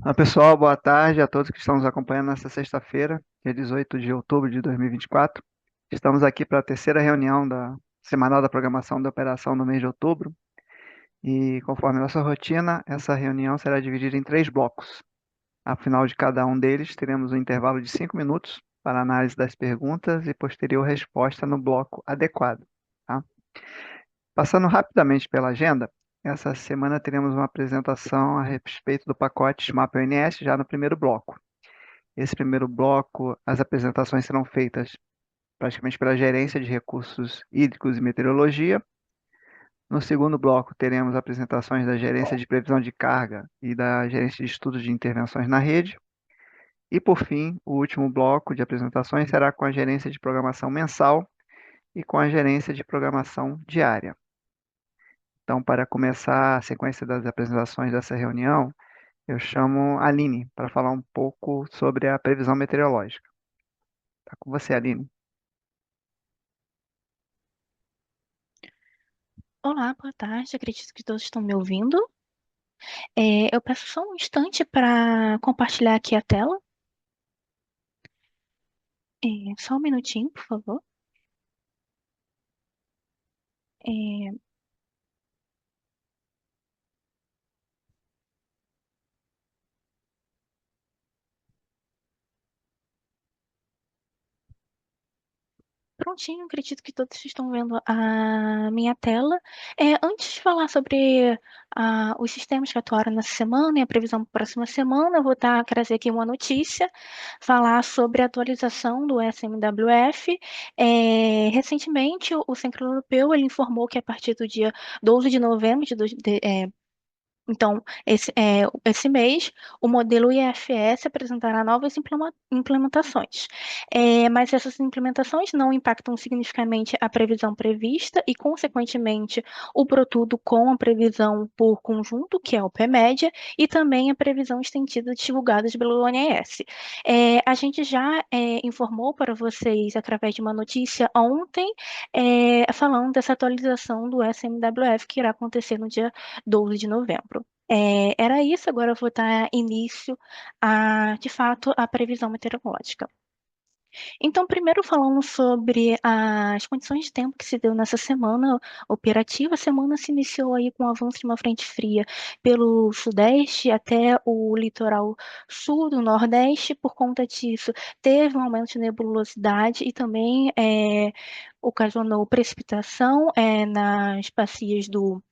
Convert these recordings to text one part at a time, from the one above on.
Olá, pessoal, boa tarde a todos que estão nos acompanhando nesta sexta-feira, dia 18 de outubro de 2024. Estamos aqui para a terceira reunião da semanal da programação da operação do mês de outubro e, conforme nossa rotina, essa reunião será dividida em três blocos. Ao final de cada um deles, teremos um intervalo de 5 minutos para análise das perguntas e posterior resposta no bloco adequado. Tá? Passando rapidamente pela agenda, essa semana teremos uma apresentação a respeito do pacote SMAP ONS já no primeiro bloco. Esse primeiro bloco, as apresentações serão feitas praticamente pela Gerência de Recursos Hídricos e Meteorologia. No segundo bloco, teremos apresentações da Gerência de Previsão de Carga e da Gerência de Estudos de Intervenções na Rede. E, por fim, o último bloco de apresentações será com a Gerência de Programação Mensal e com a Gerência de Programação Diária. Então, para começar a sequência das apresentações dessa reunião, eu chamo a Aline para falar um pouco sobre a previsão meteorológica. Está com você, Aline. Olá, boa tarde. Acredito que todos estão me ouvindo. Eu peço só um instante para compartilhar aqui a tela. Só um minutinho, por favor. É, Prontinho, acredito que todos estão vendo a minha tela. Antes de falar sobre os sistemas que atuaram nessa semana e a previsão para a próxima semana, eu vou trazer aqui uma notícia, falar sobre a atualização do SMWF. Recentemente, o Centro Europeu ele informou que a partir do dia 12 de novembro então, esse mês, o modelo IFS apresentará novas implementações. Mas essas implementações não impactam significativamente a previsão prevista e, consequentemente, o produto com a previsão por conjunto, que é o PMédia, e também a previsão estendida divulgada pelo ONS. A gente já informou para vocês, através de uma notícia ontem, falando dessa atualização do SMWF que irá acontecer no dia 12 de novembro. Era isso, agora eu vou dar início de fato, à previsão meteorológica. Então, primeiro falando sobre as condições de tempo que se deu nessa semana operativa. A semana se iniciou aí com o avanço de uma frente fria pelo sudeste até o litoral sul do nordeste. Por conta disso, teve um aumento de nebulosidade e também ocasionou precipitação nas bacias do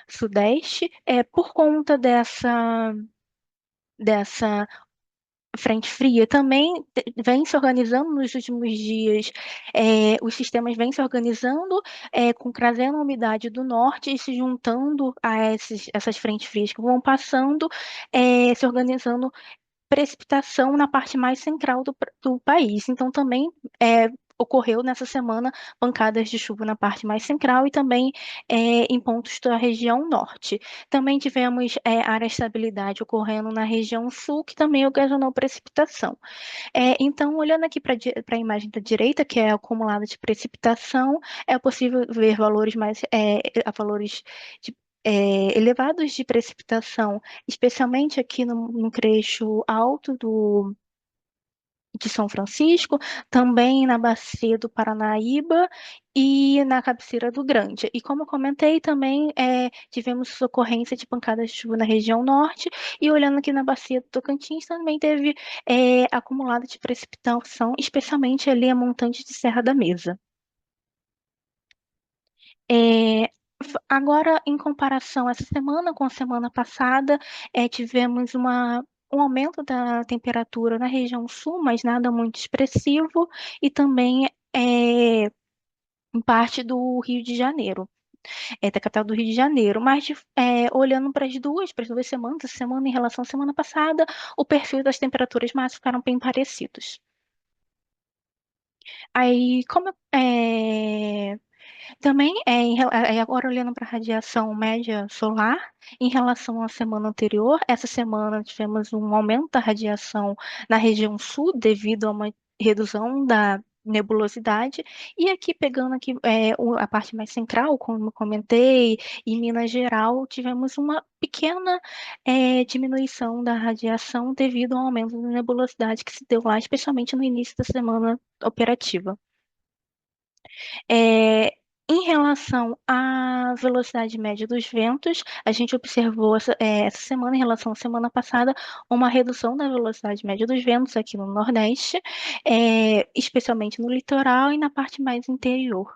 sudeste. Por conta dessa frente fria também vem se organizando nos últimos dias, os sistemas vêm se organizando, trazendo a umidade do norte e se juntando a essas frentes frias que vão passando, se organizando precipitação na parte mais central do país. Então, também ocorreu nessa semana pancadas de chuva na parte mais central e também em pontos da região norte. Também tivemos áreas de estabilidade ocorrendo na região sul, que também ocasionou precipitação. Então, olhando aqui para a imagem da direita, que é acumulada de precipitação, é possível ver valores de elevados de precipitação, especialmente aqui no trecho alto de São Francisco, também na bacia do Paranaíba e na cabeceira do Grande. E como eu comentei, também tivemos ocorrência de pancadas de chuva na região norte, e olhando aqui na bacia do Tocantins, também teve acumulado de precipitação, especialmente ali a montante de Serra da Mesa. É, Agora, em comparação essa semana com a semana passada, tivemos um aumento da temperatura na região sul, mas nada muito expressivo, e também em parte do Rio de Janeiro, da capital do Rio de Janeiro. Mas olhando para as duas semanas, essa semana em relação à semana passada, o perfil das temperaturas máximas ficaram bem parecidos. Aí, também, agora olhando para a radiação média solar, em relação à semana anterior, essa semana tivemos um aumento da radiação na região sul devido a uma redução nebulosidade. E aqui, pegando aqui a parte mais central, como eu comentei, em Minas Geral, tivemos uma pequena diminuição da radiação devido ao aumento da nebulosidade que se deu lá, especialmente no início da semana operativa. É, Em relação à velocidade média dos ventos, a gente observou essa semana, em relação à semana passada, uma redução da velocidade média dos ventos aqui no Nordeste, especialmente no litoral e na parte mais interior.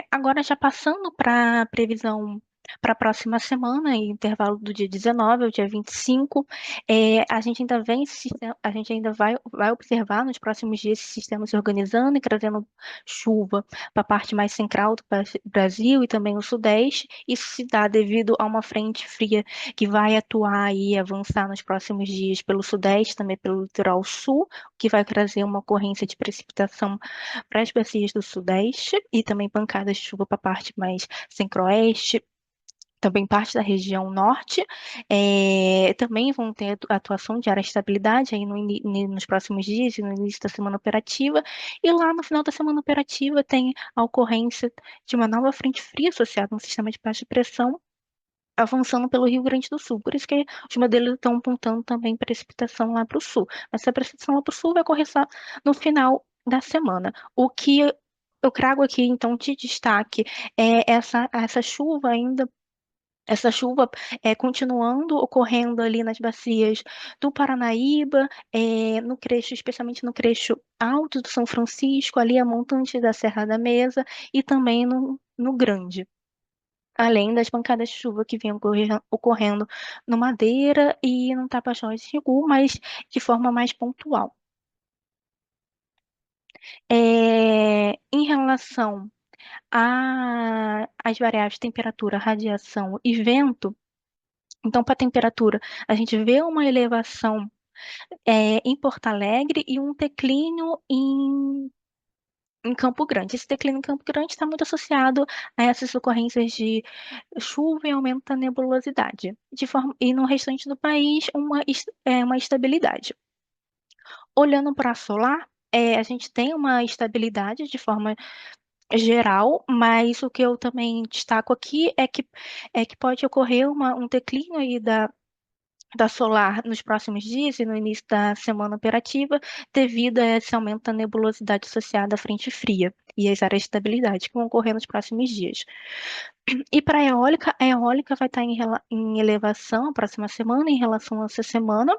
Agora, já passando para a previsão para a próxima semana, em intervalo do dia 19 ao dia 25, a gente ainda vem, a gente ainda vai observar nos próximos dias esse sistema se organizando e trazendo chuva para a parte mais central do Brasil e também o Sudeste. Isso se dá devido a uma frente fria que vai atuar e avançar nos próximos dias pelo Sudeste, também pelo litoral Sul, que vai trazer uma ocorrência de precipitação para as bacias do Sudeste e também pancadas de chuva para a parte mais centro-oeste, também parte da região norte. Também vão ter atuação de área de estabilidade aí nos próximos dias e no início da semana operativa. E lá no final da semana operativa tem a ocorrência de uma nova frente fria associada a um sistema de baixa pressão avançando pelo Rio Grande do Sul. Por isso que os modelos estão apontando também precipitação lá para o sul. Mas essa precipitação lá para o sul vai ocorrer só no final da semana. O que eu trago aqui, então, de destaque é essa chuva ainda. Essa chuva continuando ocorrendo ali nas bacias do Paranaíba, no trecho, especialmente no trecho alto do São Francisco, ali a montante da Serra da Mesa e também no Grande, além das pancadas de chuva que vinham ocorrendo no Madeira e no Tapajós e Xingu, mas de forma mais pontual. Em relação às variáveis temperatura, radiação e vento, então, para a temperatura, a gente vê uma elevação em Porto Alegre e um declínio em Campo Grande. Esse declínio em Campo Grande está muito associado a essas ocorrências de chuva e aumento da nebulosidade. E no restante do país, uma estabilidade. Olhando para a solar, a gente tem uma estabilidade de forma geral, mas o que eu também destaco aqui é que pode ocorrer um declínio aí da solar nos próximos dias e no início da semana operativa, devido a esse aumento da nebulosidade associada à frente fria e às áreas de estabilidade que vão ocorrer nos próximos dias. E para a eólica vai estar em elevação a próxima semana em relação a essa semana.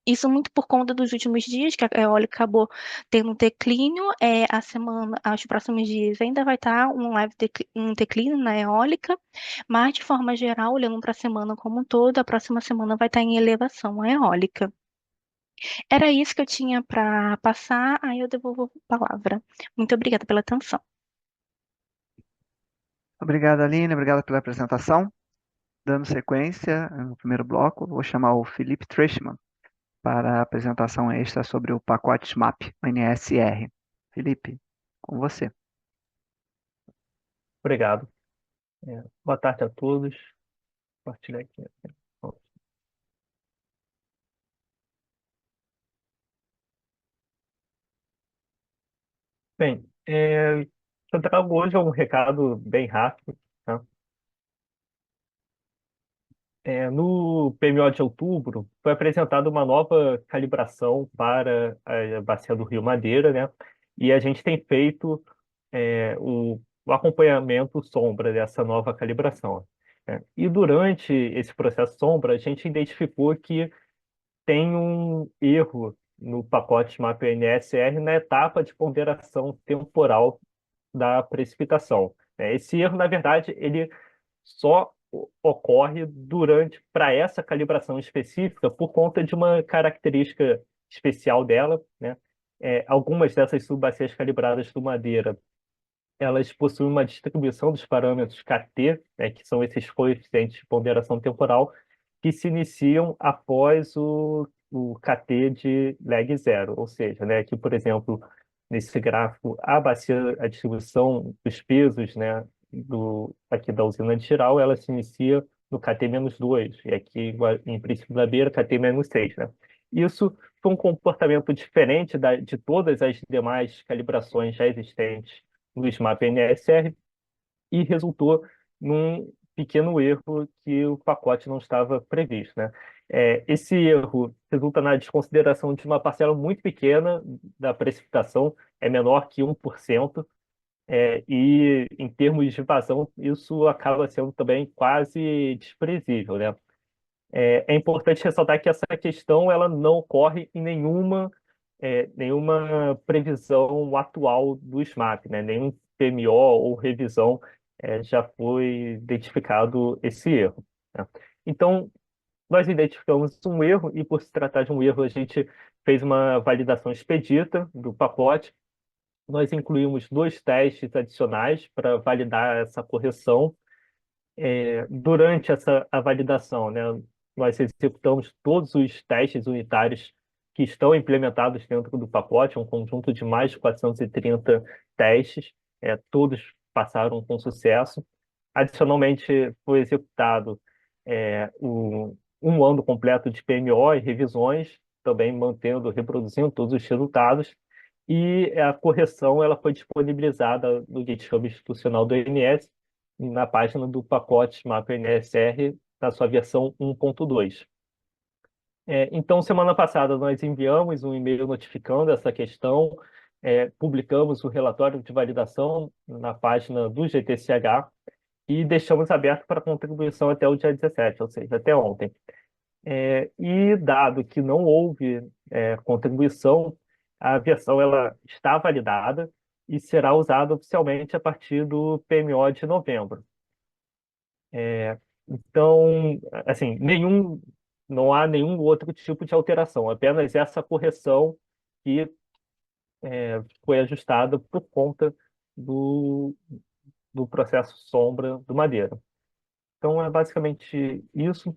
Isso muito por conta dos últimos dias, que a eólica acabou tendo um declínio. Os próximos dias ainda vai estar um declínio na eólica, mas de forma geral, olhando para a semana como um todo, a próxima semana vai estar em elevação a eólica. Era isso que eu tinha para passar, aí eu devolvo a palavra. Muito obrigada pela atenção. Obrigado, Aline. Obrigado pela apresentação. Dando sequência no primeiro bloco, vou chamar o Felipe Trishman para a apresentação extra sobre o pacote SMAP, o NSR. Felipe, com você. Obrigado. Boa tarde a todos. Compartilhar aqui. Bem, eu trago hoje um recado bem rápido, tá? No PMO de outubro, foi apresentada uma nova calibração para a bacia do Rio Madeira, né? E a gente tem feito o acompanhamento sombra dessa nova calibração, né? E durante esse processo sombra, a gente identificou que tem um erro no pacote MAP-NSR na etapa de ponderação temporal da precipitação. Esse erro, na verdade, ele só ocorre para essa calibração específica por conta de uma característica especial dela, né? Algumas dessas subbacias calibradas do Madeira, elas possuem uma distribuição dos parâmetros KT, né, que são esses coeficientes de ponderação temporal, que se iniciam após o KT de lag zero, ou seja, né, aqui, por exemplo, nesse gráfico, a distribuição dos pesos, né, aqui da usina de Jirau, ela se inicia no KT-2, e aqui em Princípio da Beira, KT-6, né? Isso foi um comportamento diferente de todas as demais calibrações já existentes no SMAP NSR e resultou num pequeno erro que o pacote não estava previsto, né? Esse erro resulta na desconsideração de uma parcela muito pequena da precipitação, é menor que 1%, e em termos de vazão, isso acaba sendo também quase desprezível, né? É importante ressaltar que essa questão ela não ocorre em nenhuma previsão atual do SMAP, né? Nenhum PMO ou revisão já foi identificado esse erro, né? Então, nós identificamos um erro e, por se tratar de um erro, a gente fez uma validação expedita do pacote. Nós incluímos 2 testes adicionais para validar essa correção. Durante a validação, né, nós executamos todos os testes unitários que estão implementados dentro do pacote, um conjunto de mais de 430 testes, todos passaram com sucesso. Adicionalmente, foi executado um ano completo de PMO e revisões, também reproduzindo todos os resultados, e a correção ela foi disponibilizada no GitHub institucional do INS, na página do pacote Mapa NSR, na sua versão 1.2. Então, semana passada, nós enviamos um e-mail notificando essa questão, publicamos o relatório de validação na página do GTCH e deixamos aberto para contribuição até o dia 17, ou seja, até ontem. E dado que não houve contribuição, a versão ela está validada e será usada oficialmente a partir do PMO de novembro. Então, assim, não há nenhum outro tipo de alteração, apenas essa correção que foi ajustada por conta do, do processo sombra do Madeira. Então, é basicamente isso.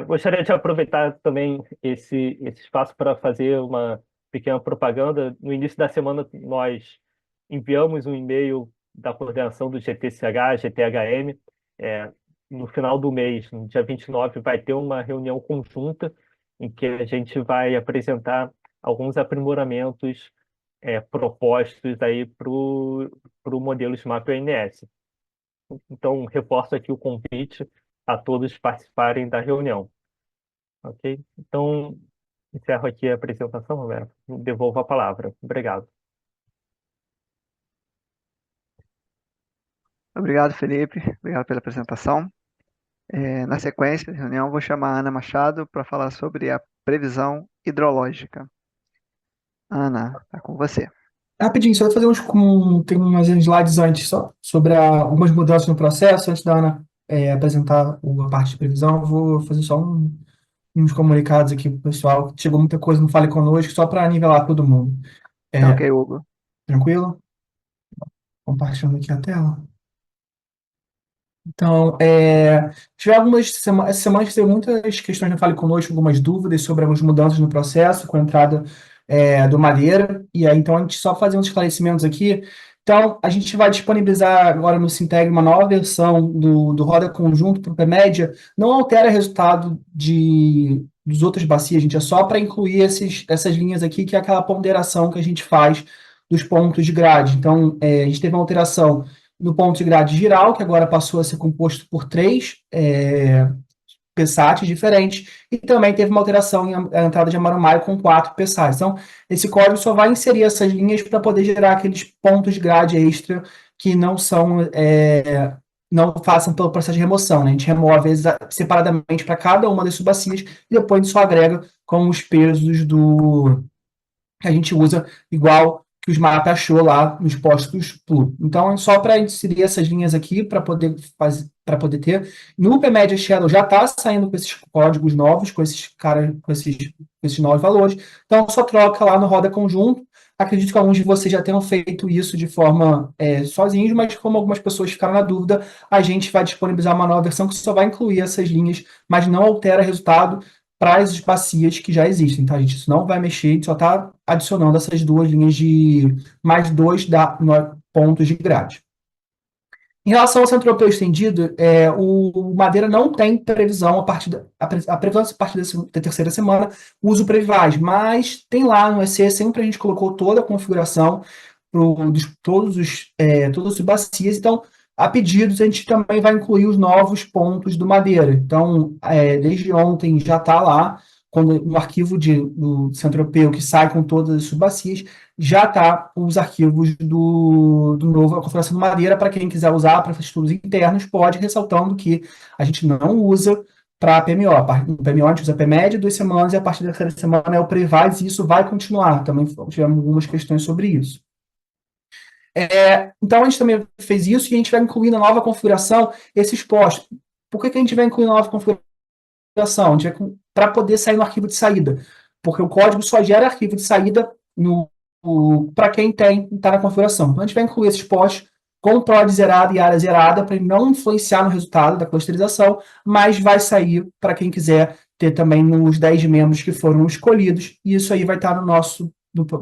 Gostaria de aproveitar também esse espaço para fazer uma pequena propaganda. No início da semana, nós enviamos um e-mail da coordenação do GTCH, GTHM. No final do mês, no dia 29, vai ter uma reunião conjunta em que a gente vai apresentar alguns aprimoramentos propostos aí para o modelo SMAP ONS. Então, reforço aqui o convite a todos participarem da reunião. Ok? Então, encerro aqui a apresentação, Roberto. Devolvo a palavra. Obrigado. Obrigado, Felipe. Obrigado pela apresentação. Na sequência da reunião, vou chamar a Ana Machado para falar sobre a previsão hidrológica. Ana, está com você. Rapidinho, só fazer tem umas slides antes só, sobre algumas mudanças no processo. Antes da Ana apresentar a parte de previsão, eu vou fazer só uns comunicados aqui para o pessoal. Chegou muita coisa no Fale Conosco, só para nivelar todo mundo. Ok, Hugo. Tranquilo? Compartilhando aqui a tela. Então, tive essa semana teve muitas questões no Fale Conosco, algumas dúvidas sobre algumas mudanças no processo, com a entrada do Madeira, e aí então a gente só fazer uns esclarecimentos aqui. Então, a gente vai disponibilizar agora no Sinteg uma nova versão do Roda Conjunto para o PMédia, não altera o resultado dos outras bacias, gente, é só para incluir essas linhas aqui, que é aquela ponderação que a gente faz dos pontos de grade. Então, a gente teve uma alteração no ponto de grade geral, que agora passou a ser composto por 3 PSATs diferentes, e também teve uma alteração na entrada de Amarumaio com 4 PSATs. Então, esse código só vai inserir essas linhas para poder gerar aqueles pontos de grade extra que não passam pelo processo de remoção, né? A gente remove, às vezes, separadamente para cada uma das subbacias, e depois a gente só agrega com os pesos que a gente usa, igual que os SMAP achou lá nos postos PLU. Então, é só para inserir essas linhas aqui, para poder ter. No PMedia Shadow já está saindo com esses códigos novos, com esses novos valores. Então, só troca lá no Roda Conjunto. Acredito que alguns de vocês já tenham feito isso de forma sozinhos, mas como algumas pessoas ficaram na dúvida, a gente vai disponibilizar uma nova versão que só vai incluir essas linhas, mas não altera resultado para as bacias que já existem, tá, gente? Isso não vai mexer, a gente só está adicionando essas 2 linhas de mais 2 pontos de grade. Em Em relação ao centro europeu estendido, o Madeira não tem previsão a previsão a partir da terceira semana, uso Previvaz, mas tem lá no EC, sempre a gente colocou toda a configuração todas as bacias, então, a pedidos, a gente também vai incluir os novos pontos do Madeira. Então, desde ontem já está lá, no arquivo do Centro Europeu, que sai com todas as subbacias, já está os arquivos do novo, a configuração do Madeira, para quem quiser usar para estudos internos, pode, ressaltando que a gente não usa para PMO. No PMO a gente usa PMED 2 semanas, e a partir da terceira semana é o Prevaz, e isso vai continuar. Também tivemos algumas questões sobre isso. Então, a gente também fez isso, e a gente vai incluir na nova configuração esses postos. Por que a gente vai incluir na nova configuração? Para poder sair no arquivo de saída, porque o código só gera arquivo de saída para quem está na configuração. Então, a gente vai incluir esses postos com prod zerada e área zerada, para ele não influenciar no resultado da clusterização, mas vai sair para quem quiser ter também nos 10 membros que foram escolhidos, e isso aí vai estar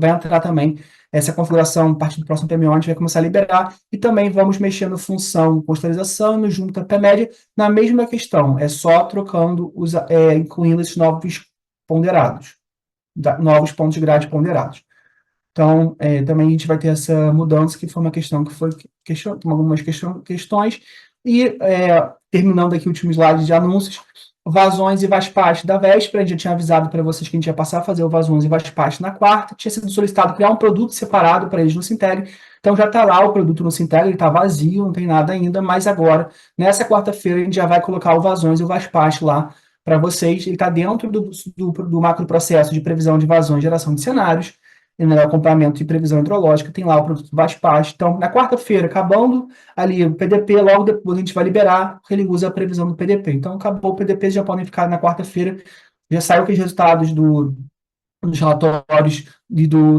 vai entrar também essa configuração. A partir do próximo PMO a gente vai começar a liberar, e também vamos mexer no função clusterização, no junta PMED, na mesma questão, é só trocando, incluindo esses novos ponderados, novos pontos de grade ponderados. Então, também a gente vai ter essa mudança, que foi uma questão que foi algumas questões, e terminando aqui o último slide de anúncios, vazões e VASPAT da véspera. A gente já tinha avisado para vocês que a gente ia passar a fazer o vazões e VASPAT na quarta, tinha sido solicitado criar um produto separado para eles no Sintegre, então já está lá o produto no Sintegre, ele está vazio, não tem nada ainda, mas agora, nessa quarta-feira, a gente já vai colocar o vazões e o VASPAT lá para vocês. Ele está dentro do macro processo de previsão de vazões e geração de cenários, no acompanhamento de previsão hidrológica, tem lá o produto VASPAT. Então, na quarta-feira, acabando ali o PDP, logo depois a gente vai liberar, porque ele usa a previsão do PDP. Então, acabou o PDP, já podem ficar na quarta-feira, já saiu os resultados dos relatórios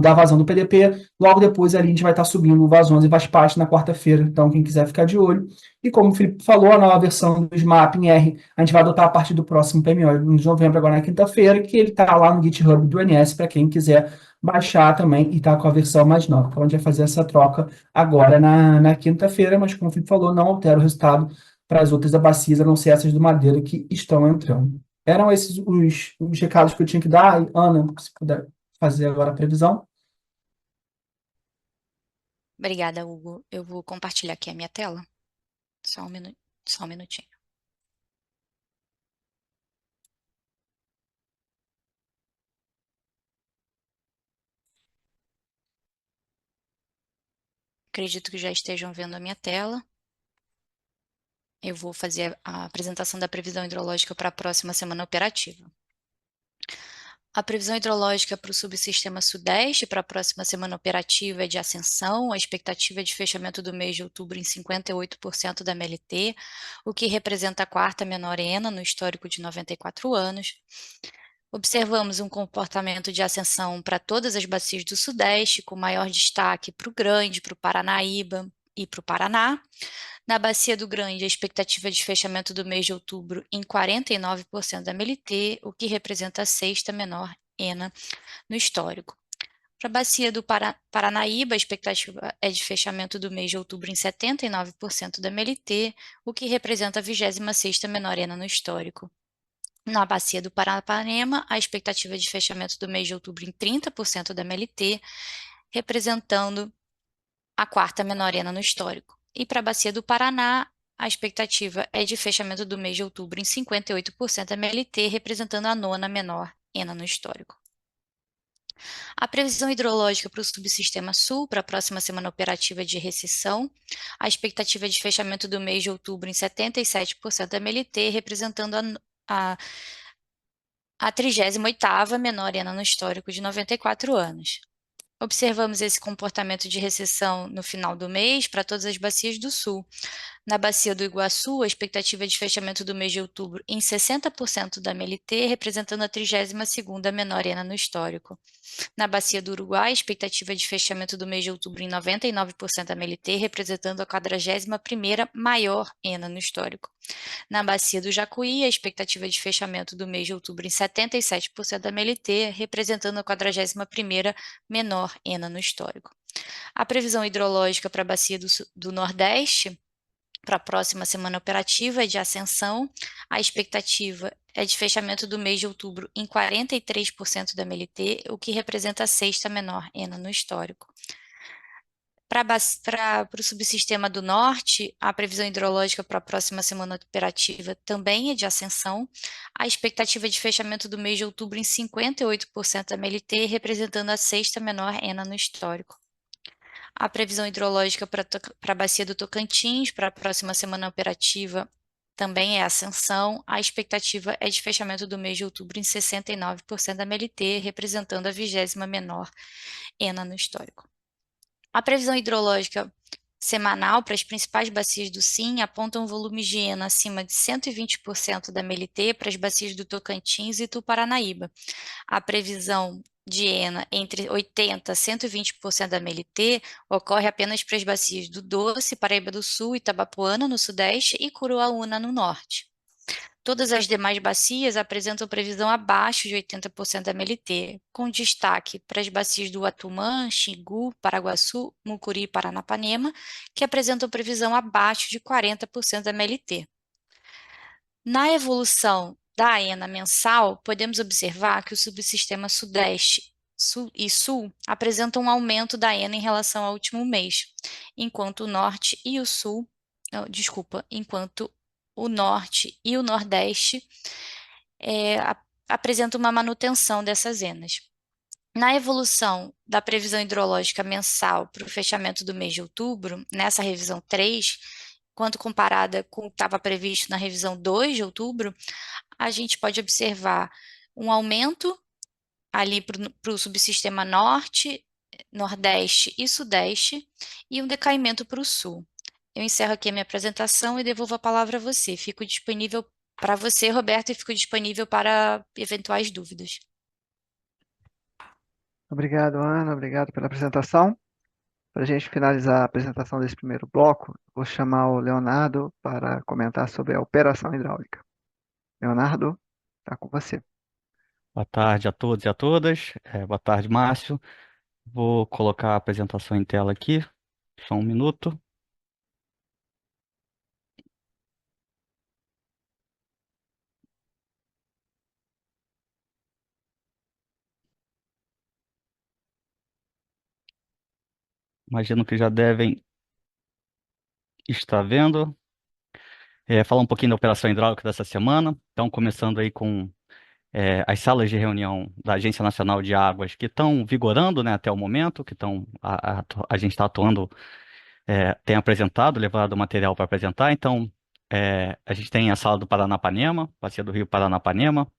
da vazão do PDP, logo depois ali a gente vai estar subindo vazões e VASPAT na quarta-feira, então quem quiser ficar de olho. E como o Felipe falou, a nova versão do SMAP em R, a gente vai adotar a partir do próximo PMO, de novembro, agora na quinta-feira, que ele está lá no GitHub do NS, para quem quiser baixar também e estar com a versão mais nova. Então a gente vai fazer essa troca agora na quinta-feira, mas como o Felipe falou, não altera o resultado para as outras bacias, a não ser essas do Madeira que estão entrando. Eram esses os recados que eu tinha que dar. Ana, se puder fazer agora a previsão. Obrigada, Hugo. Eu vou compartilhar aqui a minha tela. Só um minutinho. Acredito que já estejam vendo a minha tela. Eu vou fazer a apresentação da previsão hidrológica para a próxima semana operativa. A previsão hidrológica para o subsistema Sudeste para a próxima semana operativa é de ascensão. A expectativa é de fechamento do mês de outubro em 58% da MLT, o que representa a quarta menor ENA no histórico de 94 anos. Observamos um comportamento de ascensão para todas as bacias do Sudeste, com maior destaque para o Grande, para o Paranaíba e para o Paraná. Na Bacia do Grande, a expectativa de fechamento do mês de outubro em 49% da MLT, o que representa a sexta menor ENA no histórico. Para a Bacia do Paranaíba, a expectativa é de fechamento do mês de outubro em 79% da MLT, o que representa a 26ª menor ENA no histórico. Na Bacia do Paranapanema, a expectativa de fechamento do mês de outubro em 30% da MLT, representando a quarta menor ENA no histórico. E para a Bacia do Paraná, a expectativa é de fechamento do mês de outubro em 58% da MLT, representando a nona menor ENA no histórico. A previsão hidrológica para o subsistema Sul, para a próxima semana operativa de recessão, a expectativa é de fechamento do mês de outubro em 77% da MLT, representando a 38ª menor ENA no histórico de 94 anos. Observamos esse comportamento de recessão no final do mês para todas as bacias do Sul. Na Bacia do Iguaçu, a expectativa de fechamento do mês de outubro em 60% da MLT, representando a 32ª menor ENA no histórico. Na Bacia do Uruguai, a expectativa de fechamento do mês de outubro em 99% da MLT, representando a 41ª maior ENA no histórico. Na Bacia do Jacuí, a expectativa de fechamento do mês de outubro em 77% da MLT, representando a 41ª menor ENA no histórico. A previsão hidrológica para a Bacia do Nordeste, para a próxima semana operativa é de ascensão, a expectativa é de fechamento do mês de outubro em 43% da MLT, o que representa a sexta menor ENA no histórico. Para o subsistema do norte, a previsão hidrológica para a próxima semana operativa também é de ascensão. A expectativa é de fechamento do mês de outubro em 58% da MLT, representando a sexta menor ENA no histórico. A previsão hidrológica para a bacia do Tocantins, para a próxima semana operativa, também é ascensão. A expectativa é de fechamento do mês de outubro em 69% da MLT, representando a 20ª menor ENA no histórico. A previsão hidrológica semanal para as principais bacias do SIM aponta um volume de ENA acima de 120% da MLT para as bacias do Tocantins e do Paranaíba. A previsão de ENA entre 80% e 120% da MLT ocorre apenas para as bacias do Doce, Paraíba do Sul, Itabapoana, no Sudeste, e Curuaúna, no Norte. Todas as demais bacias apresentam previsão abaixo de 80% da MLT, com destaque para as bacias do Atumã, Xingu, Paraguaçu, Mucuri e Paranapanema, que apresentam previsão abaixo de 40% da MLT. Na evolução da ENA mensal, podemos observar que o subsistema Sudeste e Sul apresentam um aumento da ENA em relação ao último mês, enquanto o Norte e o Sul, enquanto o Norte e o Nordeste apresentam uma manutenção dessas ENAs. Na evolução da previsão hidrológica mensal para o fechamento do mês de outubro, nessa revisão 3, quando comparada com o que estava previsto na revisão 2 de outubro, a gente pode observar um aumento ali para o subsistema Norte, Nordeste e Sudeste, e um decaimento para o Sul. Eu encerro aqui a minha apresentação e devolvo a palavra a você. Fico disponível para você, Roberto, e fico disponível para eventuais dúvidas. Obrigado, Ana. Obrigado pela apresentação. Para a gente finalizar a apresentação desse primeiro bloco, vou chamar o Leonardo para comentar sobre a operação hidráulica. Leonardo, está com você. Boa tarde a todos e a todas. Boa tarde, Márcio. Vou colocar a apresentação em tela aqui. Só um minuto. Imagino que já devem estar vendo. Falar um pouquinho da operação hidráulica dessa semana. Então, começando aí com as salas de reunião da Agência Nacional de Águas que estão vigorando, né, até o momento, que estão a gente está atuando, tem apresentado, levado material para apresentar. Então, a gente tem a sala do Paranapanema, Bacia do Rio Paranapanema.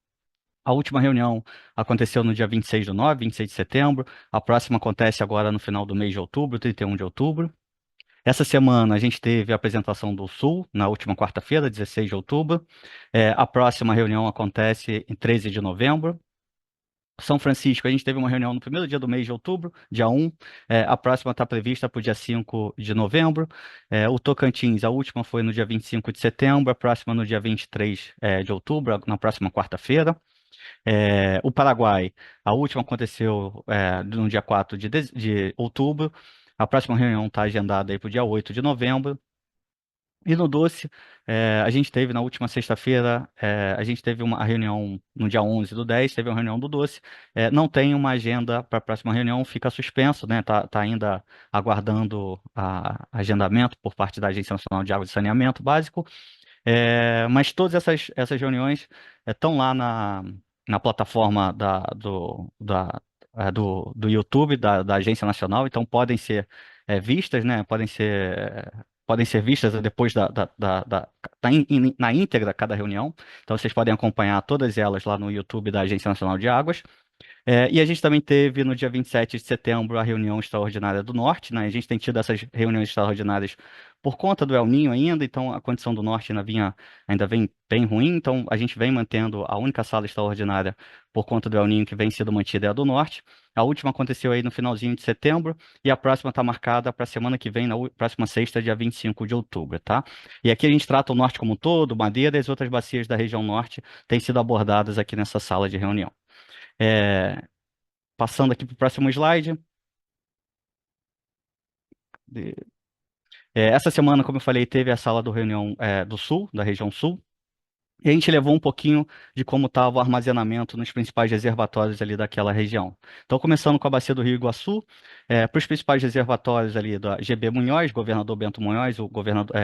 A última reunião aconteceu no dia 26/9, 26 de setembro. A próxima acontece agora no final do mês de outubro, 31 de outubro. Essa semana a gente teve a apresentação do Sul, na última quarta-feira, 16 de outubro. A próxima reunião acontece em 13 de novembro. São Francisco, a gente teve uma reunião no primeiro dia do mês de outubro, dia 1. A próxima está prevista para o dia 5 de novembro. O Tocantins, a última foi no dia 25 de setembro, a próxima no dia 23 de outubro, na próxima quarta-feira. O Paraguai, a última aconteceu no dia 4 de outubro. A próxima reunião está agendada para o dia 8 de novembro. E no Doce, a gente teve na última sexta-feira, a gente teve uma reunião no dia 11/10, teve uma reunião do Doce. Não tem uma agenda para a próxima reunião, fica suspenso, né? Tá ainda aguardando agendamento por parte da Agência Nacional de Água e Saneamento Básico. Mas todas essas reuniões estão lá na plataforma do YouTube da Agência Nacional, então podem ser vistas, né? Podem ser vistas depois na íntegra cada reunião. Então vocês podem acompanhar todas elas lá no YouTube da Agência Nacional de Águas. E a gente também teve no dia 27 de setembro a reunião extraordinária do Norte, né? A gente tem tido essas reuniões extraordinárias por conta do El Niño ainda, então a condição do Norte ainda vem bem ruim, então a gente vem mantendo a única sala extraordinária por conta do El Niño que vem sendo mantida é a do Norte. A última aconteceu aí no finalzinho de setembro e a próxima está marcada para a semana que vem, na próxima sexta, dia 25 de outubro, tá? E aqui a gente trata o Norte como um todo, Madeira e as outras bacias da região Norte têm sido abordadas aqui nessa sala de reunião. Passando aqui para o próximo slide. Essa semana, como eu falei, teve a sala do reunião do Sul, da região Sul, e a gente levou um pouquinho de como estava o armazenamento nos principais reservatórios ali daquela região. Então, começando com a bacia do Rio Iguaçu, para os principais reservatórios ali da GB Munhoz, governador Bento Munhoz, o governador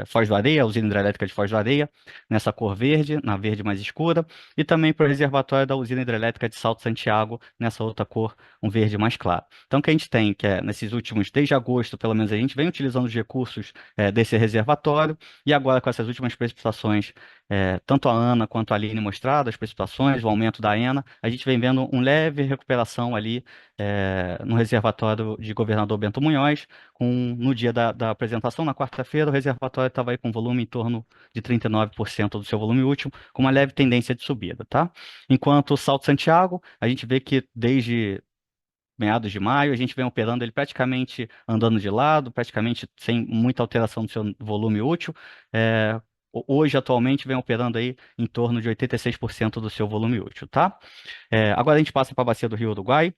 Foz do Areia, a usina hidrelétrica de Foz do Areia, nessa cor verde, na verde mais escura, e também para o reservatório da usina hidrelétrica de Salto Santiago, nessa outra cor, um verde mais claro. Então, o que a gente tem, que é nesses últimos, desde agosto, pelo menos, a gente vem utilizando os recursos desse reservatório, e agora com essas últimas precipitações tanto a Ana quanto a Aline mostrado, as precipitações, o aumento da ENA, a gente vem vendo uma leve recuperação ali no reservatório de Governador Bento Munhoz, no dia da apresentação, na quarta-feira, o reservatório estava aí com volume em torno de 39% do seu volume útil, com uma leve tendência de subida, tá? Enquanto o Salto Santiago, a gente vê que desde meados de maio, a gente vem operando ele praticamente andando de lado, praticamente sem muita alteração do seu volume útil. Hoje, atualmente, vem operando aí em torno de 86% do seu volume útil, tá? Agora a gente passa para a bacia do Rio Uruguai,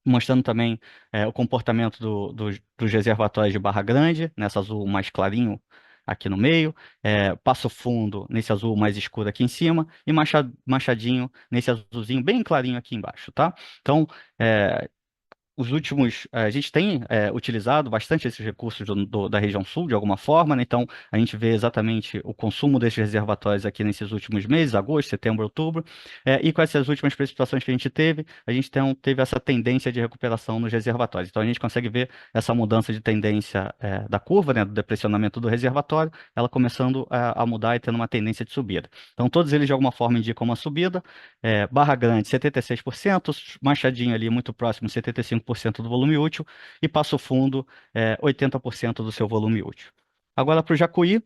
mostrando também o comportamento dos reservatórios de Barra Grande, nessa azul mais clarinho aqui no meio, Passo Fundo nesse azul mais escuro aqui em cima, e Machadinho nesse azulzinho bem clarinho aqui embaixo, tá? Então, os últimos, a gente tem utilizado bastante esses recursos da região sul, de alguma forma, né? Então, a gente vê exatamente o consumo desses reservatórios aqui nesses últimos meses, agosto, setembro, outubro, e com essas últimas precipitações que a gente teve teve essa tendência de recuperação nos reservatórios. Então, a gente consegue ver essa mudança de tendência da curva, né, do depressionamento do reservatório, ela começando a mudar e tendo uma tendência de subida. Então, todos eles, de alguma forma, indicam uma subida. Barra Grande, 76%, Machadinho ali muito próximo, 75% do volume útil, e Passo Fundo, 80% do seu volume útil. Agora, para o Jacuí,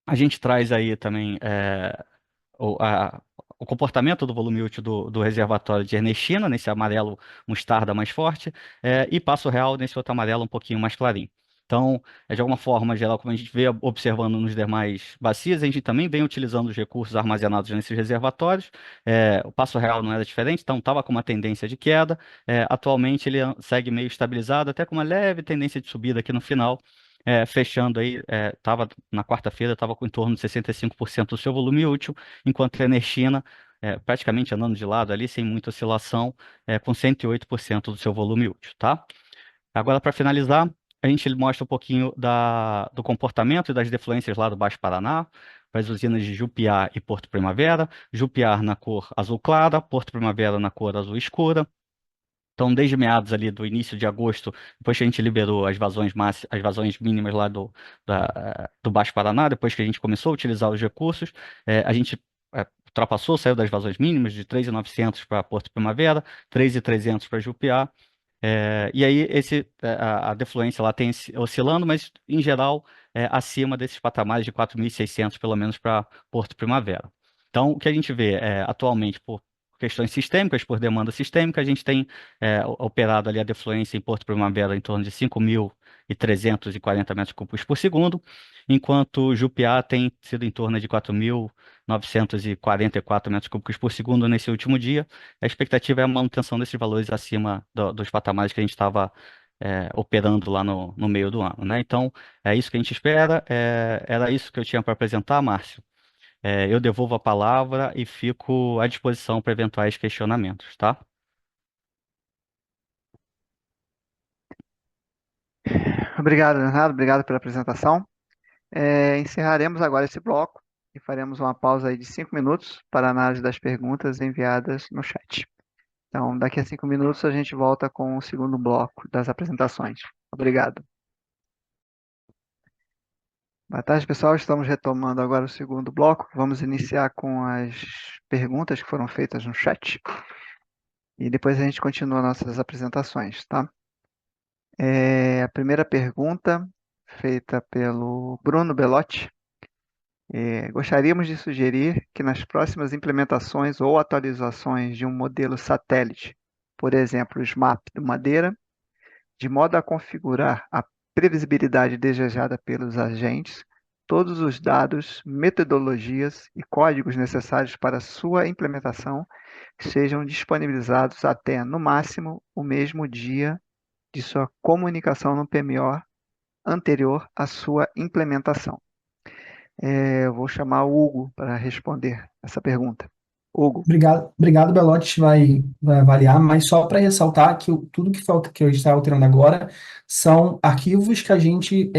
a gente traz aí também o comportamento do volume útil do reservatório de Ernestina, nesse amarelo mostarda mais forte, e Passo Real nesse outro amarelo um pouquinho mais clarinho. Então, de alguma forma geral, como a gente vê observando nos demais bacias, a gente também vem utilizando os recursos armazenados nesses reservatórios. O Passo Real não era diferente, então estava com uma tendência de queda. Atualmente ele segue meio estabilizado, até com uma leve tendência de subida aqui no final. Fechando aí, na quarta-feira, estava com em torno de 65% do seu volume útil, enquanto a Ernestina, praticamente andando de lado ali, sem muita oscilação, com 108% do seu volume útil, tá? Agora, para finalizar, a gente mostra um pouquinho do comportamento e das defluências lá do Baixo Paraná, para as usinas de Jupiá e Porto Primavera. Jupiá na cor azul clara, Porto Primavera na cor azul escura. Então, desde meados ali do início de agosto, depois que a gente liberou as vazões mínimas lá do Baixo Paraná, depois que a gente começou a utilizar os recursos, a gente ultrapassou, saiu das vazões mínimas de 3.900 para Porto Primavera, 3.300 para Jupiá, e aí a defluência lá tem oscilando, mas em geral acima desses patamares de 4.600 pelo menos para Porto Primavera. Então, o que a gente vê atualmente por questões sistêmicas, por demanda sistêmica, a gente tem operado ali a defluência em Porto Primavera em torno de 5.340 metros cúbicos por segundo, enquanto Jupiá tem sido em torno de 4.944 metros cúbicos por segundo nesse último dia. A expectativa é a manutenção desses valores acima dos patamares que a gente estava operando lá no meio do ano, né? Então, é isso que a gente espera. Era isso que eu tinha para apresentar, Márcio. Eu devolvo a palavra e fico à disposição para eventuais questionamentos, tá? Obrigado, Leonardo. Obrigado pela apresentação. Encerraremos agora esse bloco e faremos uma pausa aí de 5 minutos para análise das perguntas enviadas no chat. Então, daqui a 5 minutos a gente volta com o segundo bloco das apresentações. Obrigado. Boa tarde, pessoal. Estamos retomando agora o segundo bloco. Vamos iniciar com as perguntas que foram feitas no chat. E depois a gente continua nossas apresentações, tá? A primeira pergunta, feita pelo Bruno Belotti. Gostaríamos de sugerir que nas próximas implementações ou atualizações de um modelo satélite, por exemplo, o SMAP do Madeira, de modo a configurar a previsibilidade desejada pelos agentes, todos os dados, metodologias e códigos necessários para sua implementação sejam disponibilizados até, no máximo, o mesmo dia de sua comunicação no PMO anterior à sua implementação. Eu vou chamar o Hugo para responder essa pergunta. Hugo. Obrigado, Belotti vai avaliar, mas só para ressaltar que tudo que eu está alterando agora são arquivos que a gente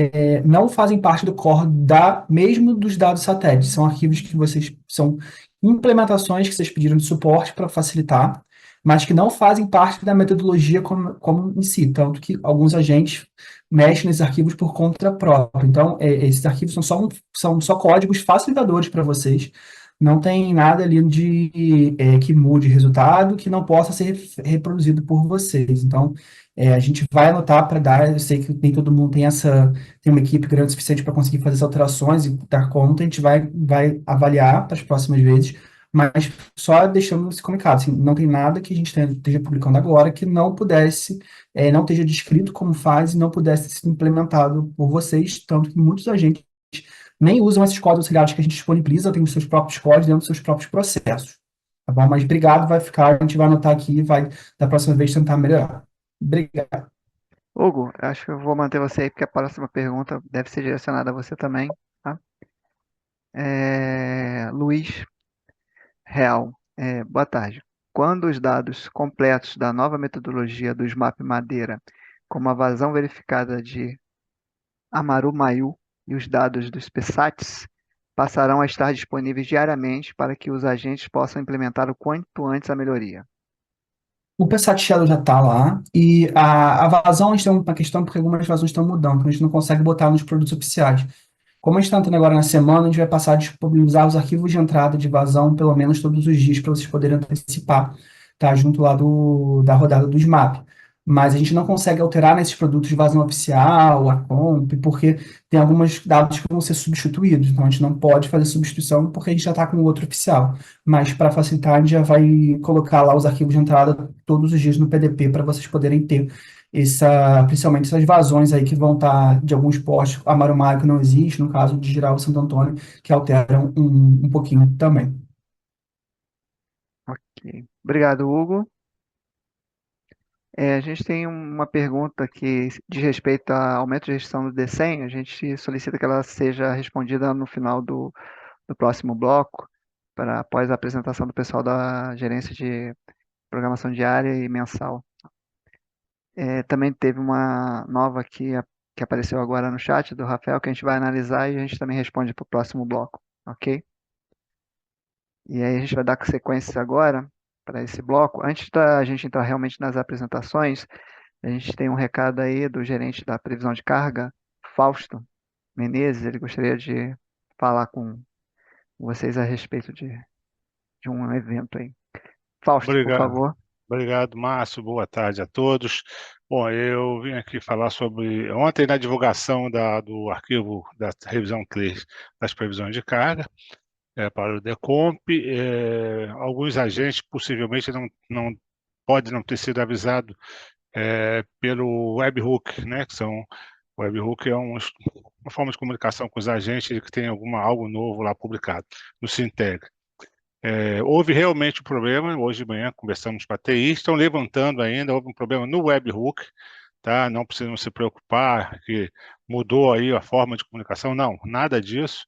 não fazem parte do core mesmo dos dados satélites, são arquivos que são implementações que vocês pediram de suporte para facilitar, mas que não fazem parte da metodologia como em si, tanto que alguns agentes mexem nesses arquivos por conta própria. Então, esses arquivos são só códigos facilitadores para vocês, não tem nada ali que mude resultado que não possa ser reproduzido por vocês. Então, a gente vai anotar para dar. Eu sei que nem todo mundo tem uma equipe grande o suficiente para conseguir fazer essas alterações e dar conta. A gente vai avaliar para as próximas vezes, mas só deixando esse comunicado. Assim, não tem nada que a gente esteja publicando agora que não pudesse, não esteja descrito como faz e não pudesse ser implementado por vocês, tanto que muitos agentes nem usam esses códigos auxiliares que a gente disponibiliza, tem os seus próprios códigos dentro dos seus próprios processos. Tá bom? Mas obrigado, vai ficar, a gente vai anotar aqui e vai, da próxima vez, tentar melhorar. Obrigado. Hugo, acho que eu vou manter você aí, porque a próxima pergunta deve ser direcionada a você também, tá? Luiz Real, boa tarde. Quando os dados completos da nova metodologia do SMAP Madeira, como a vazão verificada de Amaru Mayu e os dados dos PSATs, passarão a estar disponíveis diariamente para que os agentes possam implementar o quanto antes a melhoria? O PSAT Shadow já está lá, e a vazão, a gente tem uma questão, porque algumas vazões estão mudando, então a gente não consegue botar nos produtos oficiais. Como a gente está entrando agora na semana, a gente vai passar a disponibilizar os arquivos de entrada de vazão pelo menos todos os dias para vocês poderem antecipar, tá? Junto lá da rodada do SMAP. Mas a gente não consegue alterar nesses produtos de vazão oficial, a comp, porque tem alguns dados que vão ser substituídos. Então a gente não pode fazer substituição porque a gente já está com o outro oficial. Mas para facilitar, a gente já vai colocar lá os arquivos de entrada todos os dias no PDP para vocês poderem ter principalmente essas vazões aí que vão estar de alguns postes, a Marumaio que não existe, no caso de Giral e Santo Antônio, que alteram um pouquinho também. Ok. Obrigado, Hugo. A gente tem uma pergunta que diz respeito a aumento de gestão do DECEM. A gente solicita que ela seja respondida no final do próximo bloco, após a apresentação do pessoal da gerência de programação diária e mensal. Também teve uma nova que apareceu agora no chat do Rafael, que a gente vai analisar e a gente também responde para o próximo bloco, ok? E aí a gente vai dar sequência agora para esse bloco. Antes da gente entrar realmente nas apresentações, a gente tem um recado aí do gerente da previsão de carga, Fausto Menezes. Ele gostaria de falar com vocês a respeito de um evento aí. Fausto, por Obrigado. favor. Obrigado, Márcio. Boa tarde a todos. Bom, eu vim aqui falar sobre ontem na divulgação do arquivo da revisão CLES das previsões de carga para o DECOMP. Alguns agentes possivelmente não podem não ter sido avisados pelo webhook, né? O webhook é uma forma de comunicação com os agentes que tem algo novo lá publicado no Sinteg. Houve realmente um problema, hoje de manhã conversamos com a TI, estão levantando ainda, houve um problema no webhook, tá? Não precisam se preocupar que mudou aí a forma de comunicação, não, nada disso,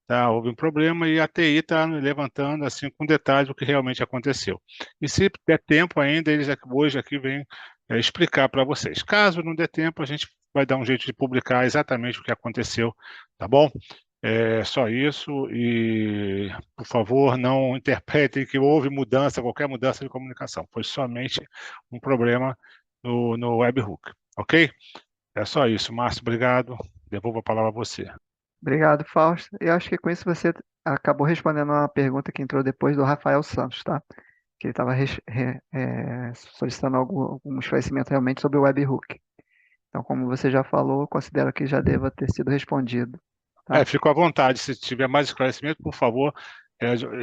tá? Houve um problema e a TI está levantando assim com detalhes o que realmente aconteceu. E se der tempo ainda, eles hoje aqui vêm explicar para vocês. Caso não der tempo, a gente vai dar um jeito de publicar exatamente o que aconteceu, tá bom? É só isso e, por favor, não interpretem que houve qualquer mudança de comunicação. Foi somente um problema no webhook, ok? É só isso. Márcio, obrigado. Devolvo a palavra a você. Obrigado, Fausto. Eu acho que com isso você acabou respondendo uma pergunta que entrou depois do Rafael Santos, tá? Que ele estava solicitando algum esclarecimento realmente sobre o webhook. Então, como você já falou, considero que já deva ter sido respondido. Tá? Fico à vontade. Se tiver mais esclarecimento, por favor.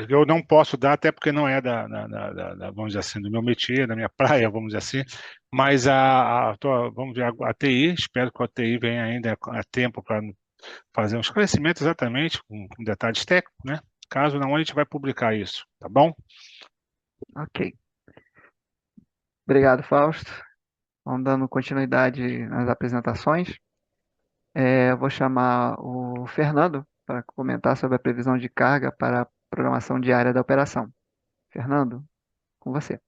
Eu não posso dar, até porque não é vamos dizer assim, do meu métier, da minha praia, vamos dizer assim, mas vamos ver, a TI, espero que a TI venha ainda a tempo para fazer um esclarecimento exatamente, com detalhes técnicos, né? Caso não, a gente vai publicar isso, tá bom? Ok. Obrigado, Fausto. Vamos dando continuidade nas apresentações. Eu vou chamar o Fernando para comentar sobre a previsão de carga para a programação diária da operação. Fernando, com você.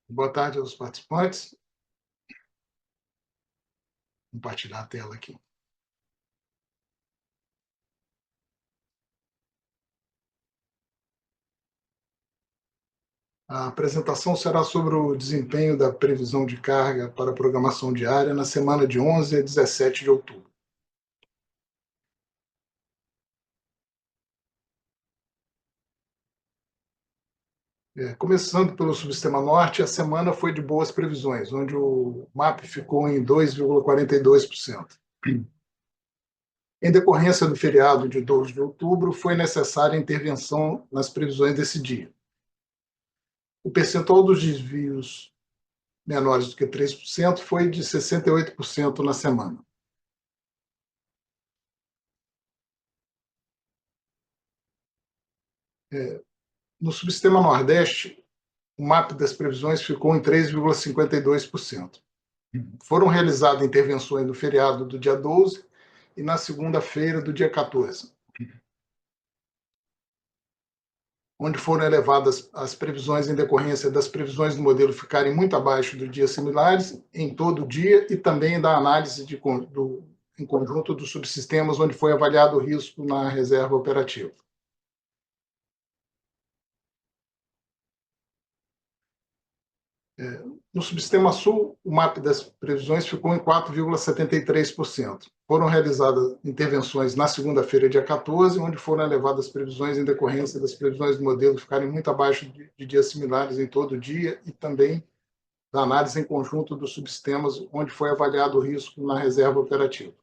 Boa tarde aos participantes. Vou compartilhar a tela aqui. A apresentação será sobre o desempenho da previsão de carga para a programação diária na semana de 11 a 17 de outubro. Começando pelo Subsistema Norte, a semana foi de boas previsões, onde o MAP ficou em 2,42%. Em decorrência do feriado de 12 de outubro, foi necessária intervenção nas previsões desse dia. O percentual dos desvios menores do que 3% foi de 68% na semana. No Subsistema Nordeste, o MAP das previsões ficou em 3,52%. Foram realizadas intervenções no feriado do dia 12 e na segunda-feira do dia 14, onde foram elevadas as previsões em decorrência das previsões do modelo ficarem muito abaixo dos dias similares em todo o dia e também da análise em conjunto dos subsistemas onde foi avaliado o risco na reserva operativa. No Subsistema Sul, o MAP das previsões ficou em 4,73%. Foram realizadas intervenções na segunda-feira, dia 14, onde foram elevadas as previsões em decorrência das previsões do modelo ficarem muito abaixo de dias similares em todo o dia e também da análise em conjunto dos subsistemas, onde foi avaliado o risco na reserva operativa.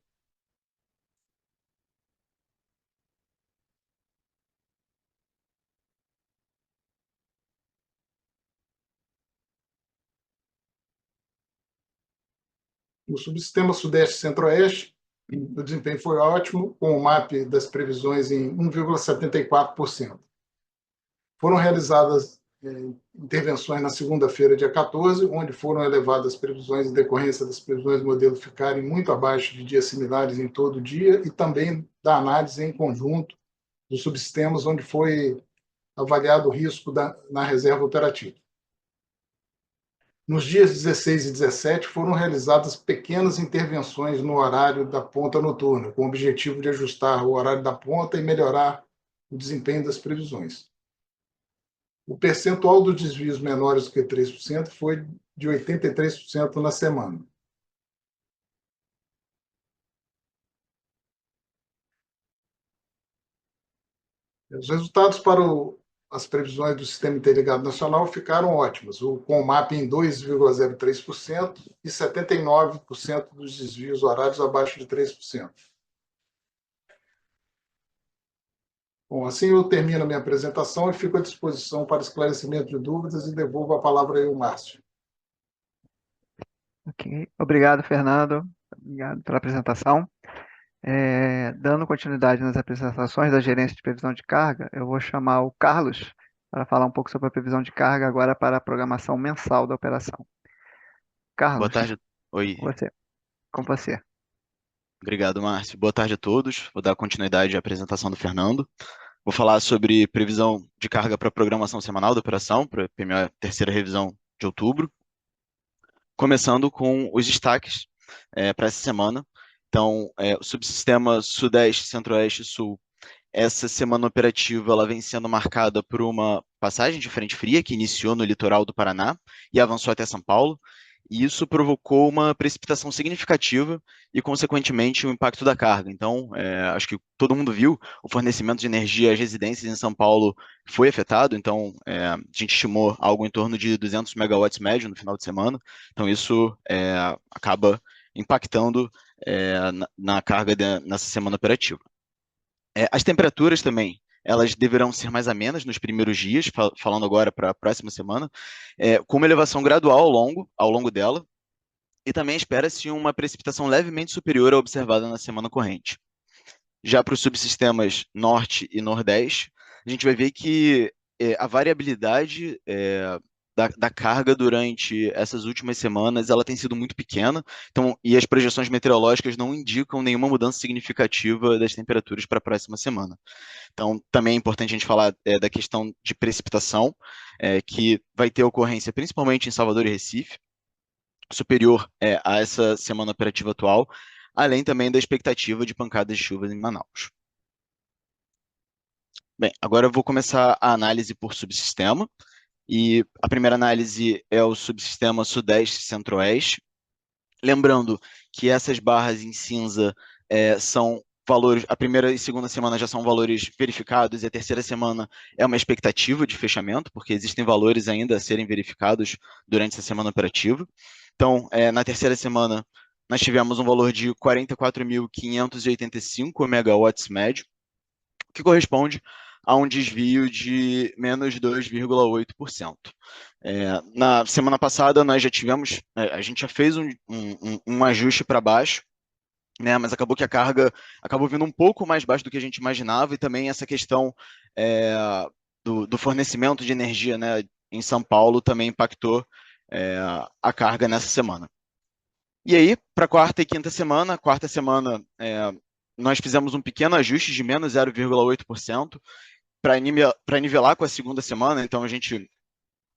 No Subsistema Sudeste e Centro-Oeste, o desempenho foi ótimo, com o MAP das previsões em 1,74%. Foram realizadas intervenções na segunda-feira, dia 14, onde foram elevadas as previsões em decorrência das previsões do modelo ficarem muito abaixo de dias similares em todo o dia e também da análise em conjunto dos subsistemas, onde foi avaliado o risco na reserva operativa. Nos dias 16 e 17, foram realizadas pequenas intervenções no horário da ponta noturna, com o objetivo de ajustar o horário da ponta e melhorar o desempenho das previsões. O percentual dos desvios menores do que 3% foi de 83% na semana. Os resultados para as previsões do Sistema Interligado Nacional ficaram ótimas, com o MAP em 2,03% e 79% dos desvios horários abaixo de 3%. Bom, assim eu termino a minha apresentação e fico à disposição para esclarecimento de dúvidas e devolvo a palavra aí ao Márcio. Ok. Obrigado, Fernando. Obrigado pela apresentação. Dando continuidade nas apresentações da gerência de previsão de carga, eu vou chamar o Carlos para falar um pouco sobre a previsão de carga agora para a programação mensal da operação. Carlos, Boa tarde. Oi, com você. obrigado, Márcio. Boa tarde a todos. Vou dar continuidade à apresentação do Fernando. Vou falar sobre previsão de carga para a programação semanal da operação, para a PMO terceira revisão de outubro. Começando com os destaques para essa semana. Então, o subsistema Sudeste, Centro-Oeste e Sul, essa semana operativa ela vem sendo marcada por uma passagem de frente fria que iniciou no litoral do Paraná e avançou até São Paulo. E isso provocou uma precipitação significativa e, consequentemente, o impacto da carga. Então, acho que todo mundo viu, o fornecimento de energia às residências em São Paulo foi afetado, então a gente estimou algo em torno de 200 megawatts médio no final de semana, então isso acaba impactando na carga nessa semana operativa. As temperaturas também, elas deverão ser mais amenas nos primeiros dias, falando agora para a próxima semana, com uma elevação gradual ao longo dela, e também espera-se uma precipitação levemente superior à observada na semana corrente. Já para os subsistemas Norte e Nordeste, a gente vai ver que a variabilidade da carga durante essas últimas semanas, ela tem sido muito pequena, então, e as projeções meteorológicas não indicam nenhuma mudança significativa das temperaturas para a próxima semana. Então, também é importante a gente falar da questão de precipitação, que vai ter ocorrência principalmente em Salvador e Recife, superior a essa semana operativa atual, além também da expectativa de pancadas de chuvas em Manaus. Bem, agora eu vou começar a análise por subsistema, e a primeira análise é o subsistema Sudeste e Centro-Oeste. Lembrando que essas barras em cinza são valores, a primeira e segunda semana já são valores verificados, e a terceira semana é uma expectativa de fechamento, porque existem valores ainda a serem verificados durante essa semana operativa. Então, na terceira semana, nós tivemos um valor de 44.585 megawatts médio, que corresponde a um desvio de menos 2,8%. Na semana passada, nós já tivemos, a gente já fez um ajuste para baixo, né, mas acabou que a carga acabou vindo um pouco mais baixo do que a gente imaginava, e também essa questão do fornecimento de energia, né, em São Paulo também impactou a carga nessa semana. E aí, para a quarta semana, nós fizemos um pequeno ajuste de menos 0,8% para nivelar com a segunda semana. Então, as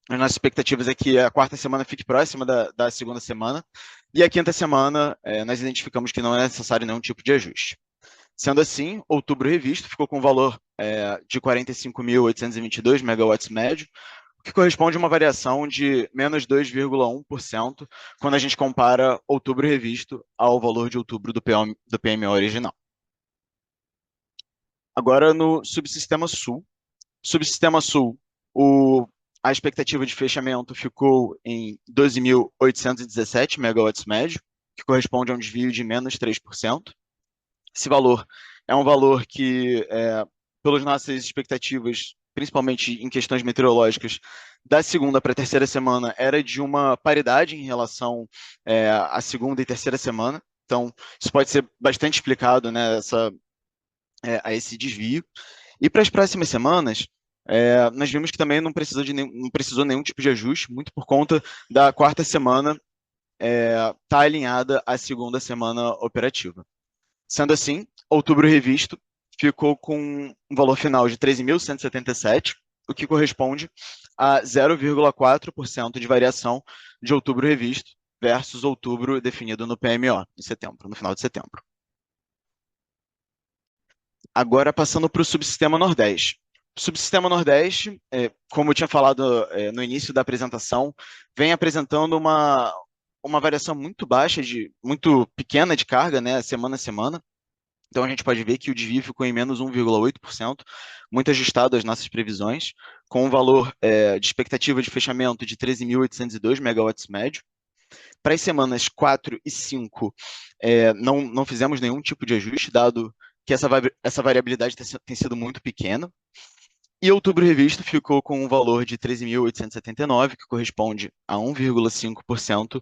nossas expectativas é que a quarta semana fique próxima da segunda semana, e a quinta semana nós identificamos que não é necessário nenhum tipo de ajuste. Sendo assim, outubro revisto ficou com um valor de 45.822 megawatts médio, que corresponde a uma variação de menos 2,1% quando a gente compara outubro revisto ao valor de outubro do PMO original. Agora, no subsistema Sul. Subsistema Sul, a expectativa de fechamento ficou em 12.817 megawatts médio, que corresponde a um desvio de menos 3%. Esse valor é um valor que, pelas nossas expectativas, principalmente em questões meteorológicas, da segunda para a terceira semana, era de uma paridade em relação à segunda e terceira semana. Então, isso pode ser bastante explicado, né, a esse desvio. E para as próximas semanas, nós vimos que também não precisou nenhum tipo de ajuste, muito por conta da quarta semana estar alinhada à segunda semana operativa. Sendo assim, outubro revisto ficou com um valor final de 13.177, o que corresponde a 0,4% de variação de outubro revisto versus outubro definido no PMO, em setembro, no final de setembro. Agora, passando para o subsistema Nordeste. O subsistema Nordeste, como eu tinha falado no início da apresentação, vem apresentando uma variação muito baixa, muito pequena de carga, né, semana a semana. Então, a gente pode ver que o desvio ficou em menos 1,8%, muito ajustado às nossas previsões, com um valor de expectativa de fechamento de 13.802 megawatts médio. Para as semanas 4 e 5, não fizemos nenhum tipo de ajuste, dado que essa variabilidade tem sido muito pequena. E outubro revisto ficou com um valor de 13.879, que corresponde a 1,5%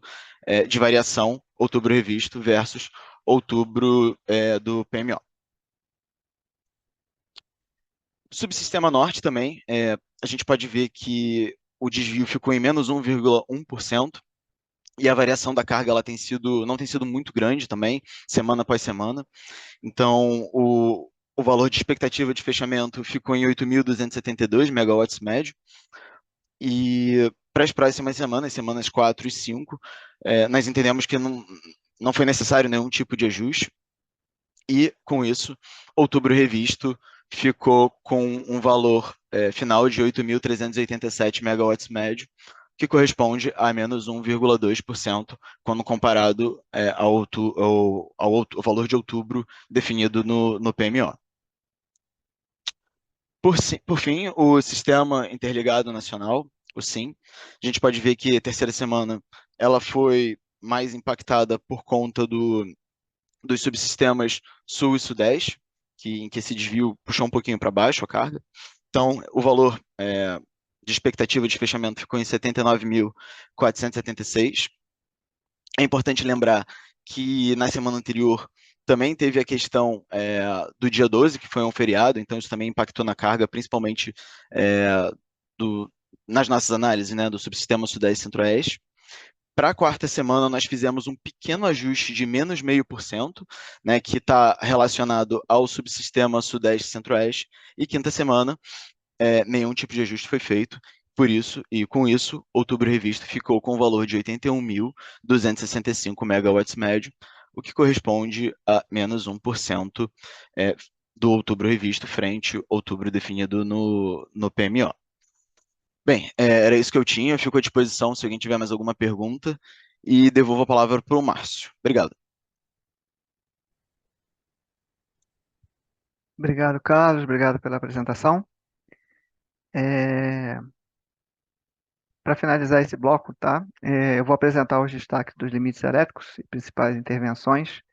de variação outubro revisto versus outubro do PMO. Subsistema Norte também, a gente pode ver que o desvio ficou em menos 1,1%, e a variação da carga não tem sido muito grande também, semana após semana. Então, o valor de expectativa de fechamento ficou em 8.272 megawatts médio. E para as próximas semanas 4 e 5, nós entendemos que não foi necessário nenhum tipo de ajuste. E, com isso, outubro revisto ficou com um valor final de 8.387 megawatts médio, que corresponde a menos 1,2% quando comparado ao valor de outubro definido no PMO. Por fim, o Sistema Interligado Nacional, o SIN, a gente pode ver que a terceira semana ela foi mais impactada por conta dos subsistemas Sul e Sudeste, em que esse desvio puxou um pouquinho para baixo a carga. Então, o valor de expectativa de fechamento ficou em 79.476. É importante lembrar que na semana anterior também teve a questão do dia 12, que foi um feriado, então isso também impactou na carga, principalmente nas nossas análises, né, do subsistema Sudeste e Centro-Oeste. Para a quarta semana, nós fizemos um pequeno ajuste de menos 0,5%, né, que está relacionado ao subsistema Sudeste e Centro-Oeste. E quinta semana, nenhum tipo de ajuste foi feito. Por isso, e com isso, outubro revisto ficou com o valor de 81.265 megawatts médio, o que corresponde a menos 1% do outubro revisto frente ao outubro definido no PMO. Bem, era isso que eu tinha. Eu fico à disposição se alguém tiver mais alguma pergunta e devolvo a palavra para o Márcio. Obrigado. Obrigado, Carlos. Obrigado pela apresentação. Para finalizar esse bloco, tá? Eu vou apresentar os destaques dos limites elétricos e principais intervenções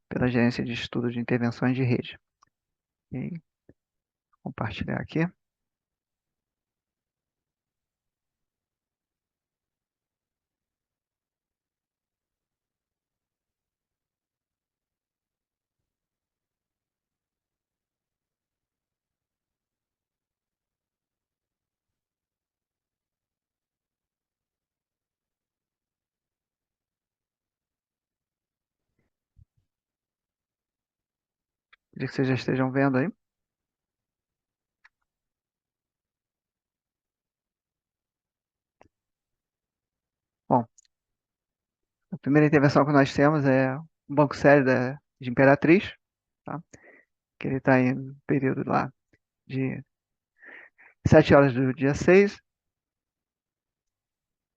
pela Gerência de Estudos de Intervenções de Rede. E compartilhar aqui. Queria que vocês já estejam vendo aí. Bom, a primeira intervenção que nós temos é o banco sério de Imperatriz, tá? Que ele está em período lá de 7 horas do dia 6,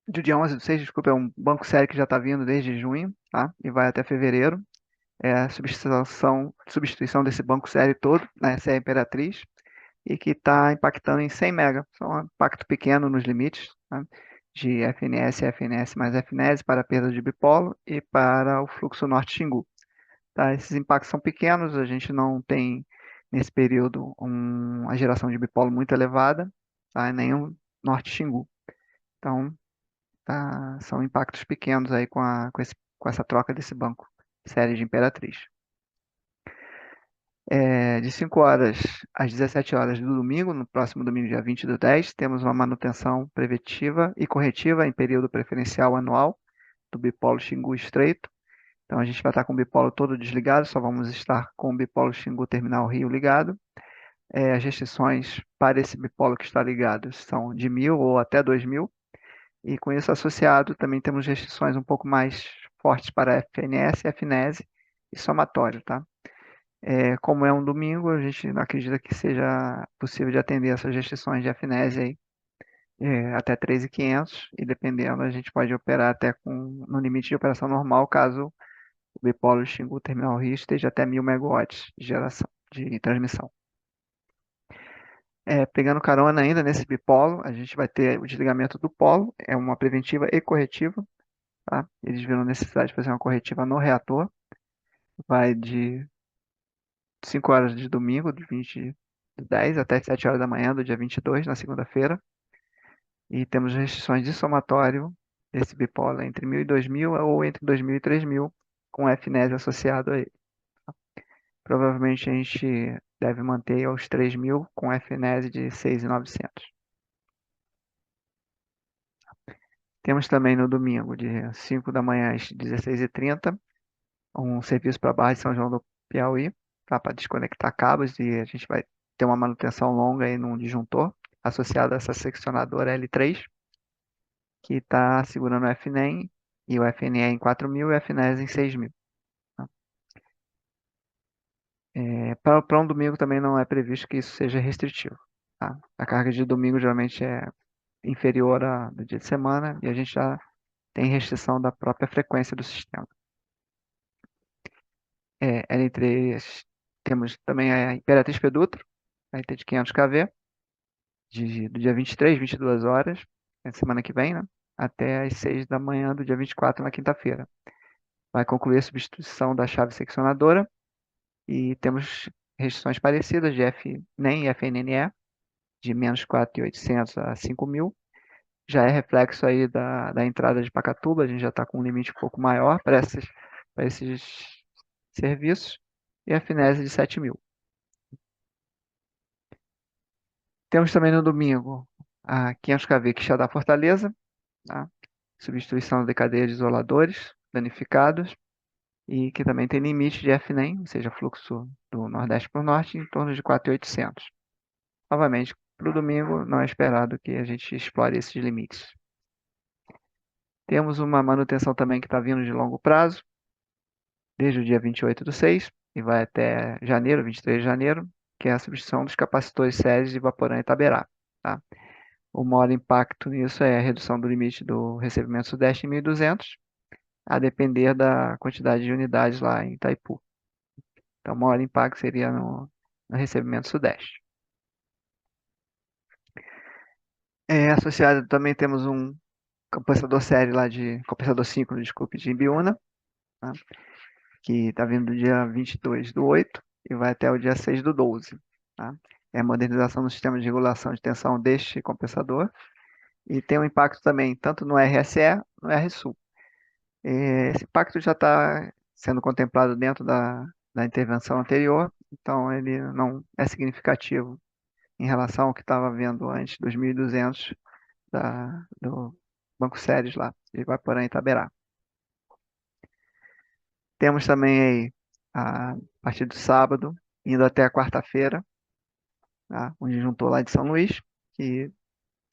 do dia 11 do 6, desculpa, é um banco sério que já está vindo desde junho, tá? E vai até fevereiro. É a substituição desse banco sério todo, né? Essa é a Imperatriz, e que está impactando em 100 mega. Só um impacto pequeno nos limites, tá? De FNS, FNS mais FNS para a perda de bipolo e para o fluxo norte-Xingu. Tá? Esses impactos são pequenos, a gente não tem nesse período uma geração de bipolo muito elevada, tá? Nenhum norte-Xingu. Então, tá, são impactos pequenos aí com essa troca desse banco série de Imperatriz. De 5 horas às 17 horas do domingo, no próximo domingo, dia 20/10, temos uma manutenção preventiva e corretiva em período preferencial anual do bipolo Xingu estreito. Então, a gente vai estar com o bipolo todo desligado, só vamos estar com o bipolo Xingu Terminal Rio ligado. As restrições para esse bipolo que está ligado são de 1.000 ou até 2.000. E com isso associado, também temos restrições um pouco mais fortes para FNS, FNES e somatório, tá? Como é um domingo, a gente não acredita que seja possível de atender essas restrições de FNES aí, até 3.500, e dependendo, a gente pode operar até no limite de operação normal, caso o bipolo Xingu Terminal Rio esteja até 1.000 megawatts de geração, de transmissão. Pegando carona ainda nesse bipolo, a gente vai ter o desligamento do polo, é uma preventiva e corretiva, tá? Eles viram necessidade de fazer uma corretiva no reator, vai de 5 horas de domingo, de 10 até 7 horas da manhã do dia 22, na segunda-feira, e temos restrições de somatório desse bipolo entre 1.000 e 2.000 ou entre 2.000 e 3.000, com FNES associado a ele. Provavelmente a gente deve manter aos 3.000 com FNES de 6.900. Temos também no domingo, de 5 da manhã às 16h30, um serviço para a Barra de São João do Piauí, tá, para desconectar cabos, e a gente vai ter uma manutenção longa aí num disjuntor associado a essa seccionadora L3, que está segurando o FNEM e o FNE em 4.000 e o FNES em 6.000. Tá? Para um domingo também não é previsto que isso seja restritivo. Tá? A carga de domingo geralmente é inferior à do dia de semana e a gente já tem restrição da própria frequência do sistema. L3, temos também a Imperatriz Pedutro, a IT de 500 kV, do dia 23, 22 horas, semana que vem, né? Até às 6 da manhã do dia 24, na quinta-feira. Vai concluir a substituição da chave seccionadora e temos restrições parecidas de FNEM e FNNE, de menos 4.800 a 5.000. Já é reflexo aí da entrada de Pacatuba, a gente já está com um limite um pouco maior para esses serviços, e a FNES de 7.000. Temos também no domingo A 500 kV Quixadá da Fortaleza, tá? Substituição de cadeia de isoladores danificados e que também tem limite de FNEM, ou seja, fluxo do Nordeste para o Norte, em torno de 4.800. Novamente, para o domingo, não é esperado que a gente explore esses limites. Temos uma manutenção também que está vindo de longo prazo, desde o dia 28/6 e vai até janeiro, 23 de janeiro, que é a substituição dos capacitores Ceres de Vaporã e Itaberá. Tá? O maior impacto nisso é a redução do limite do recebimento Sudeste em 1.200, a depender da quantidade de unidades lá em Itaipu. Então, o maior impacto seria no recebimento Sudeste. Associado também temos um compensador série lá compensador síncrono, desculpe, de Ibiúna, tá? Que está vindo do dia 22/8 e vai até o dia 6/12. Tá? É a modernização do sistema de regulação de tensão deste compensador e tem um impacto também tanto no RSE, no RSU. Esse impacto já está sendo contemplado dentro da intervenção anterior, então ele não é significativo em relação ao que estava havendo antes dos 1.200 do Banco Séries lá, de Guaporã e Itaberá. Temos também aí, a partir do sábado, indo até a quarta-feira, tá? Um disjuntor lá de São Luís, que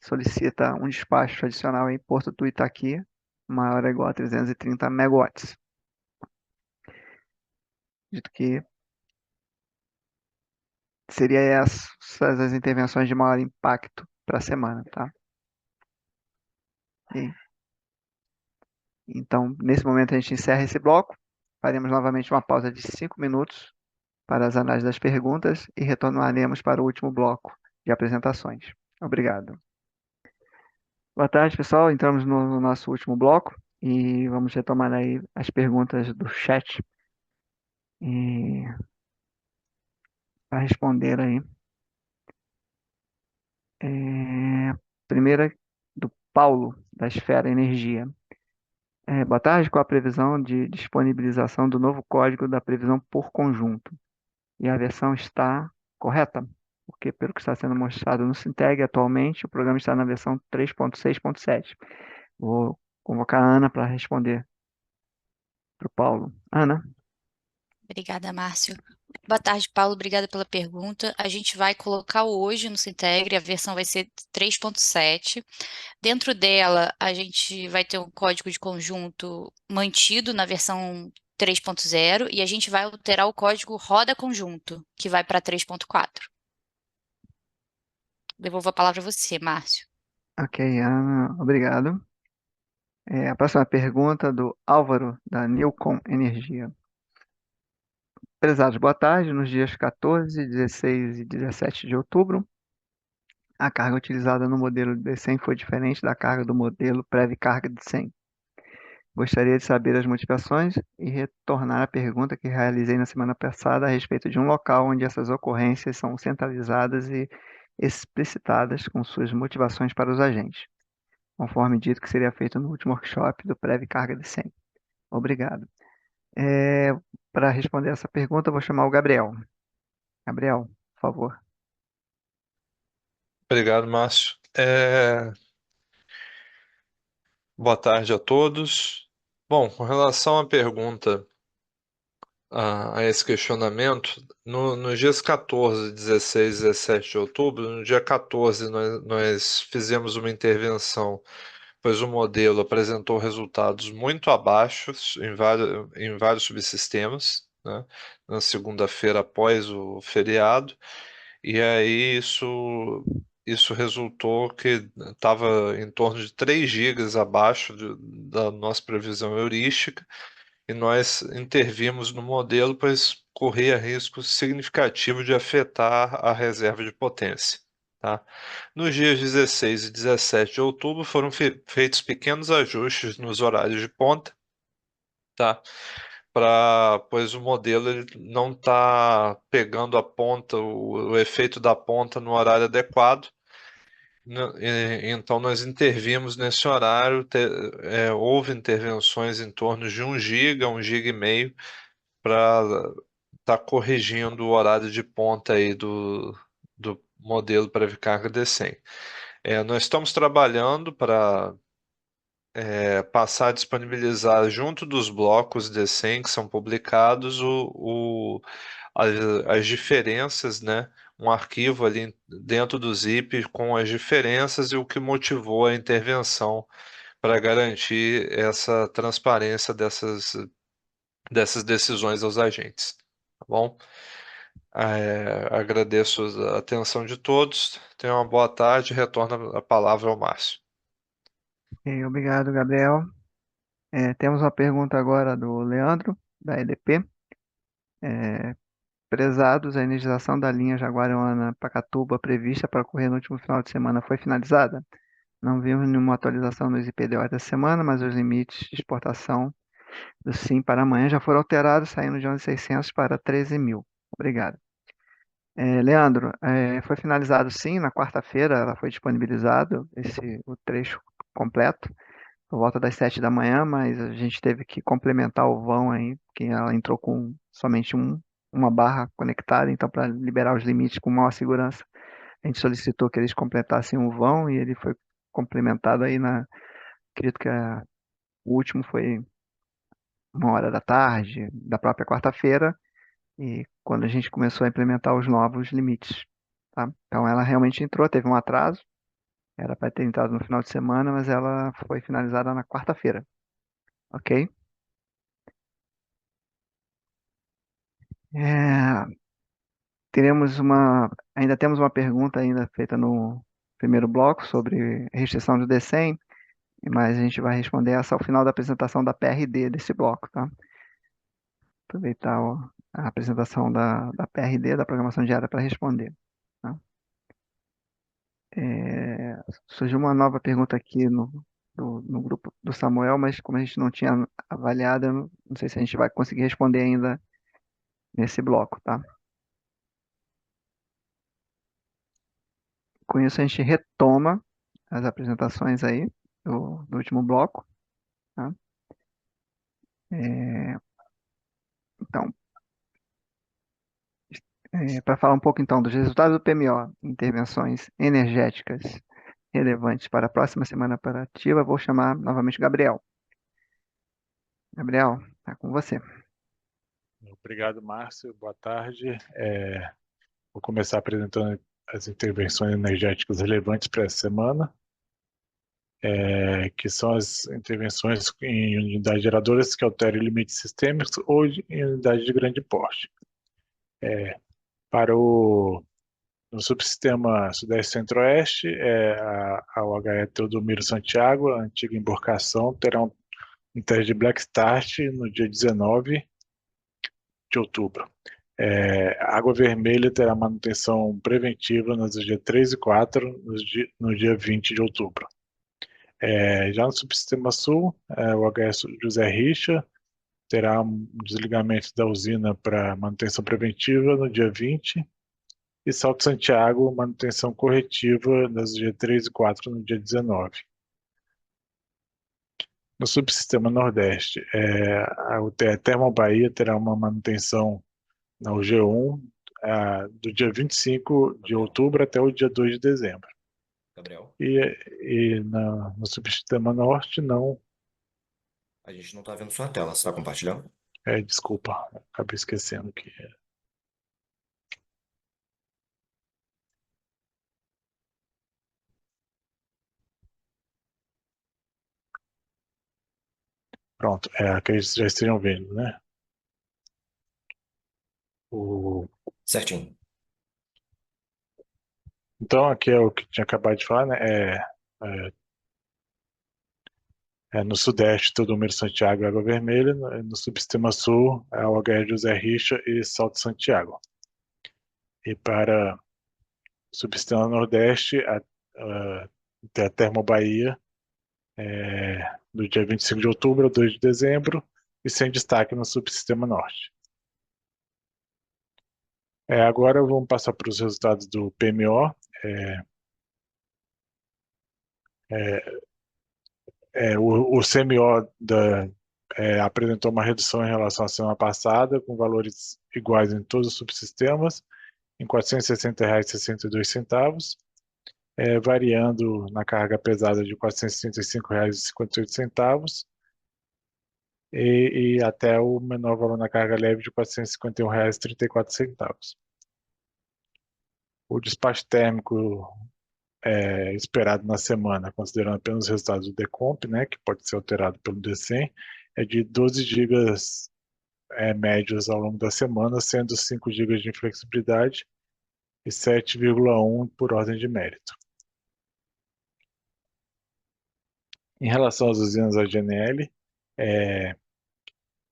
solicita um despacho adicional em Porto do Itaqui, maior ou igual a 330 megawatts. Dito que seria essas as intervenções de maior impacto para a semana, tá? Então, nesse momento a gente encerra esse bloco. Faremos novamente uma pausa de 5 minutos para as análises das perguntas e retornaremos para o último bloco de apresentações. Obrigado. Boa tarde, pessoal. Entramos no nosso último bloco e vamos retomar aí as perguntas do chat e para responder aí. Primeira do Paulo, da Esfera Energia. Boa tarde, qual a previsão de disponibilização do novo código da previsão por conjunto? E a versão está correta? Porque, pelo que está sendo mostrado no Sinteg atualmente, o programa está na versão 3.6.7. Vou convocar a Ana para responder para o Paulo. Ana? Obrigada, Márcio. Boa tarde, Paulo. Obrigada pela pergunta. A gente vai colocar hoje no Sintegre, a versão vai ser 3.7. Dentro dela, a gente vai ter um código de conjunto mantido na versão 3.0 e a gente vai alterar o código roda conjunto, que vai para 3.4. Devolvo a palavra a você, Márcio. Ok, Ana, obrigado. A próxima pergunta do Álvaro, da Newcom Energia. Prezados, boa tarde. Nos dias 14, 16 e 17 de outubro, a carga utilizada no modelo de 100 foi diferente da carga do modelo Prev-Carga de 100. Gostaria de saber as motivações e retornar à pergunta que realizei na semana passada a respeito de um local onde essas ocorrências são centralizadas e explicitadas com suas motivações para os agentes, conforme dito que seria feito no último workshop do Prev-Carga de 100. Obrigado. Para responder essa pergunta, eu vou chamar o Gabriel. Gabriel, por favor. Obrigado, Márcio. Boa tarde a todos. Bom, com relação à pergunta, a esse questionamento, nos dias 14, 16 e 17 de outubro, no dia 14 nós fizemos uma intervenção, pois o modelo apresentou resultados muito abaixo em vários subsistemas, né, na segunda-feira após o feriado, e aí isso resultou que estava em torno de 3 gigas abaixo da nossa previsão heurística, e nós intervimos no modelo, pois corria risco significativo de afetar a reserva de potência. Tá? Nos dias 16 e 17 de outubro foram feitos pequenos ajustes nos horários de ponta, tá? Pois o modelo ele não está pegando a ponta, o efeito da ponta no horário adequado. Então nós intervimos nesse horário, houve intervenções em torno de 1 giga, 1 giga e meio, para estar corrigindo o horário de ponta aí do modelo Previcarga D100. Nós estamos trabalhando para passar a disponibilizar junto dos blocos D100 que são publicados as diferenças, né? Um arquivo ali dentro do zip com as diferenças e o que motivou a intervenção para garantir essa transparência dessas decisões aos agentes, tá bom? Agradeço a atenção de todos. Tenham uma boa tarde. Retorno a palavra ao Márcio. Ok, obrigado, Gabriel. Temos uma pergunta agora do Leandro, da EDP. Prezados, a energização da linha Jaguariúna-Pacatuba prevista para ocorrer no último final de semana foi finalizada? Não vimos nenhuma atualização nos IPDO dessa semana, mas os limites de exportação do SIM para amanhã já foram alterados, saindo de 11.600 para 13.000. Obrigado. Leandro, foi finalizado sim, na quarta-feira ela foi disponibilizado o trecho completo, por volta das 7 da manhã, mas a gente teve que complementar o vão aí, porque ela entrou com somente uma barra conectada, então para liberar os limites com maior segurança, a gente solicitou que eles completassem o vão e ele foi complementado aí acredito que o último foi 1 hora da tarde, da própria quarta-feira, e quando a gente começou a implementar os novos limites, tá? Então ela realmente entrou, teve um atraso, era para ter entrado no final de semana, mas ela foi finalizada na quarta-feira, ok? Ainda temos uma pergunta ainda feita no primeiro bloco sobre restrição do D100, mas a gente vai responder essa ao final da apresentação da PRD desse bloco, tá? Aproveitar a apresentação da PRD, da Programação Diária, para responder, tá? Surgiu uma nova pergunta aqui no grupo do Samuel, mas como a gente não tinha avaliado, eu não sei se a gente vai conseguir responder ainda nesse bloco, tá? Com isso, a gente retoma as apresentações aí do último bloco, tá? Então, para falar um pouco então dos resultados do PMO, intervenções energéticas relevantes para a próxima semana operativa, vou chamar novamente o Gabriel. Gabriel, está com você. Obrigado, Márcio. Boa tarde. Vou começar apresentando as intervenções energéticas relevantes para essa semana, que são as intervenções em unidades geradoras que alterem limites sistêmicos ou em unidades de grande porte. No subsistema Sudeste Centro-Oeste, a UHE Teodomiro Santiago, a antiga embarcação, terá um teste de Black Start no dia 19 de outubro. A Água Vermelha terá manutenção preventiva nos dias 3 e 4, no dia 20 de outubro. Já no subsistema Sul, o HS José Richa terá um desligamento da usina para manutenção preventiva no dia 20, e Salto Santiago, manutenção corretiva nos dias 3 e 4, no dia 19. No subsistema Nordeste, a Termobahia terá uma manutenção na UG1 do dia 25 de outubro até o dia 2 de dezembro. Gabriel, No subsistema Norte, não. a gente não está vendo sua tela. Você está compartilhando? Desculpa, acabei esquecendo que... Pronto, acredito que já estejam vendo, né? Certinho. Então, aqui é o que tinha acabado de falar, né? No Sudeste, Teodomiro Santiago e Água Vermelha. No Subsistema Sul, a UHE José Richa e Salto Santiago. E para o Subsistema Nordeste, a Termobahia, do dia 25 de outubro a 2 de dezembro, e sem destaque no Subsistema Norte. Agora vamos passar para os resultados do PMO. O CMO apresentou uma redução em relação à semana passada, com valores iguais em todos os subsistemas, em R$ 460,62. variando na carga pesada de R$ 465,58 e até o menor valor na carga leve de R$ 451,34. O despacho térmico esperado na semana, considerando apenas os resultados do Decomp, né, que pode ser alterado pelo DCEM, é de 12 gigas médios ao longo da semana, sendo 5 gigas de inflexibilidade e 7,1 por ordem de mérito. Em relação às usinas AGNL,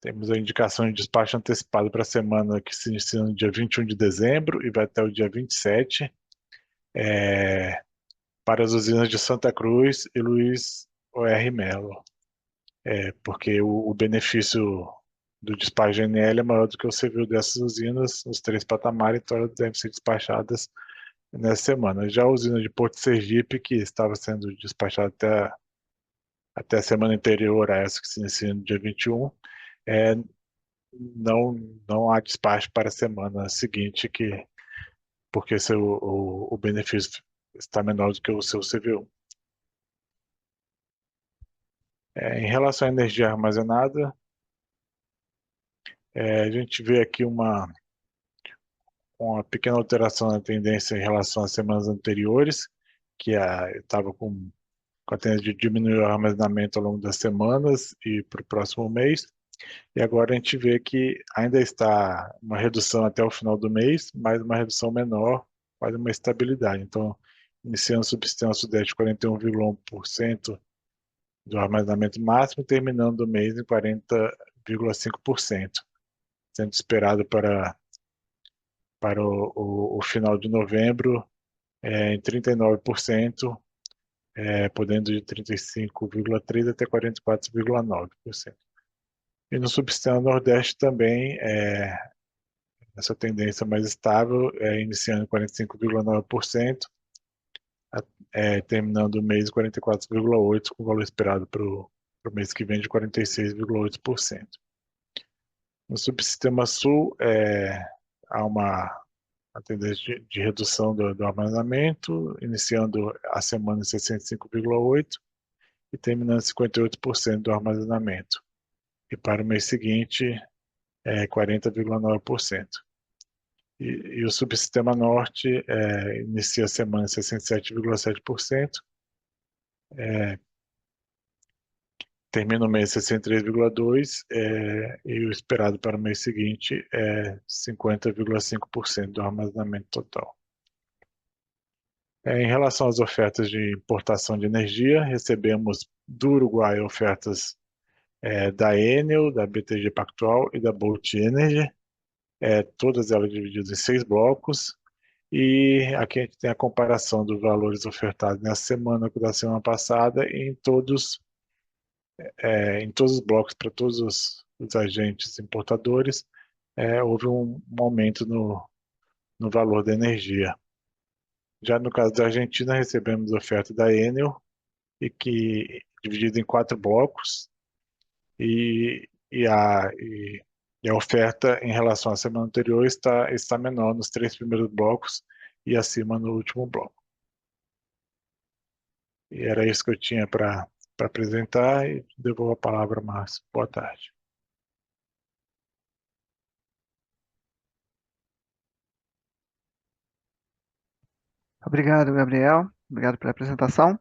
temos a indicação de despacho antecipado para a semana que se inicia no dia 21 de dezembro e vai até o dia 27, para as usinas de Santa Cruz e Luiz O.R. Melo, porque o benefício do despacho GNL é maior do que o civil dessas usinas nos 3 patamares, então elas devem ser despachadas nessa semana. Já a usina de Porto Sergipe, que estava sendo despachada até a semana anterior a essa que se inicia no dia 21, não há despacho para a semana seguinte, porque o benefício está menor do que o seu CVU. Em relação à energia armazenada, a gente vê aqui uma pequena alteração na tendência em relação às semanas anteriores, que estava com a tendência de diminuir o armazenamento ao longo das semanas e para o próximo mês. E agora a gente vê que ainda está uma redução até o final do mês, mas uma redução menor, quase uma estabilidade. Então, iniciando o subsistema Sudeste 41,1% do armazenamento máximo, terminando o mês em 40,5%, sendo esperado para o final de novembro em 39%, podendo de 35,3% até 44,9%. E no subsistema Nordeste também, essa tendência mais estável, iniciando em 45,9%, terminando o mês em 44,8%, com o valor esperado para o mês que vem de 46,8%. No subsistema Sul, há uma tendência de redução do armazenamento, iniciando a semana em 65,8% e terminando em 58% do armazenamento. E para o mês seguinte, 40,9%. E o subsistema Norte inicia a semana em 67,7%, termina o mês em 63,2%, e o esperado para o mês seguinte é 50,5% do armazenamento total. Em relação às ofertas de importação de energia, recebemos do Uruguai ofertas da Enel, da BTG Pactual e da Bolt Energy, todas elas divididas em 6 blocos, e aqui a gente tem a comparação dos valores ofertados nessa semana com da semana passada, e em todos os blocos, para todos os agentes importadores, houve um aumento no valor da energia. Já no caso da Argentina, recebemos oferta da Enel, dividida em 4 blocos, e a oferta em relação à semana anterior está menor nos 3 primeiros blocos e acima no último bloco. E era isso que eu tinha para apresentar, e devolvo a palavra a Márcio. Boa tarde. Obrigado, Gabriel. Obrigado pela apresentação.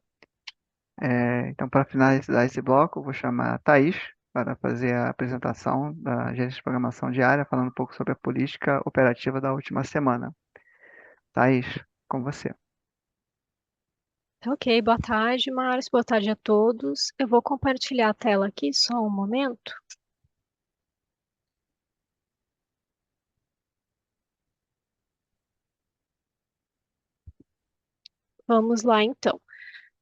Então, para finalizar esse bloco, eu vou chamar a Thaís para fazer a apresentação da gerência de programação diária, falando um pouco sobre a política operativa da última semana. Thaís, com você. Ok, boa tarde, Márcio. Boa tarde a todos. Eu vou compartilhar a tela aqui, só um momento. Vamos lá, então.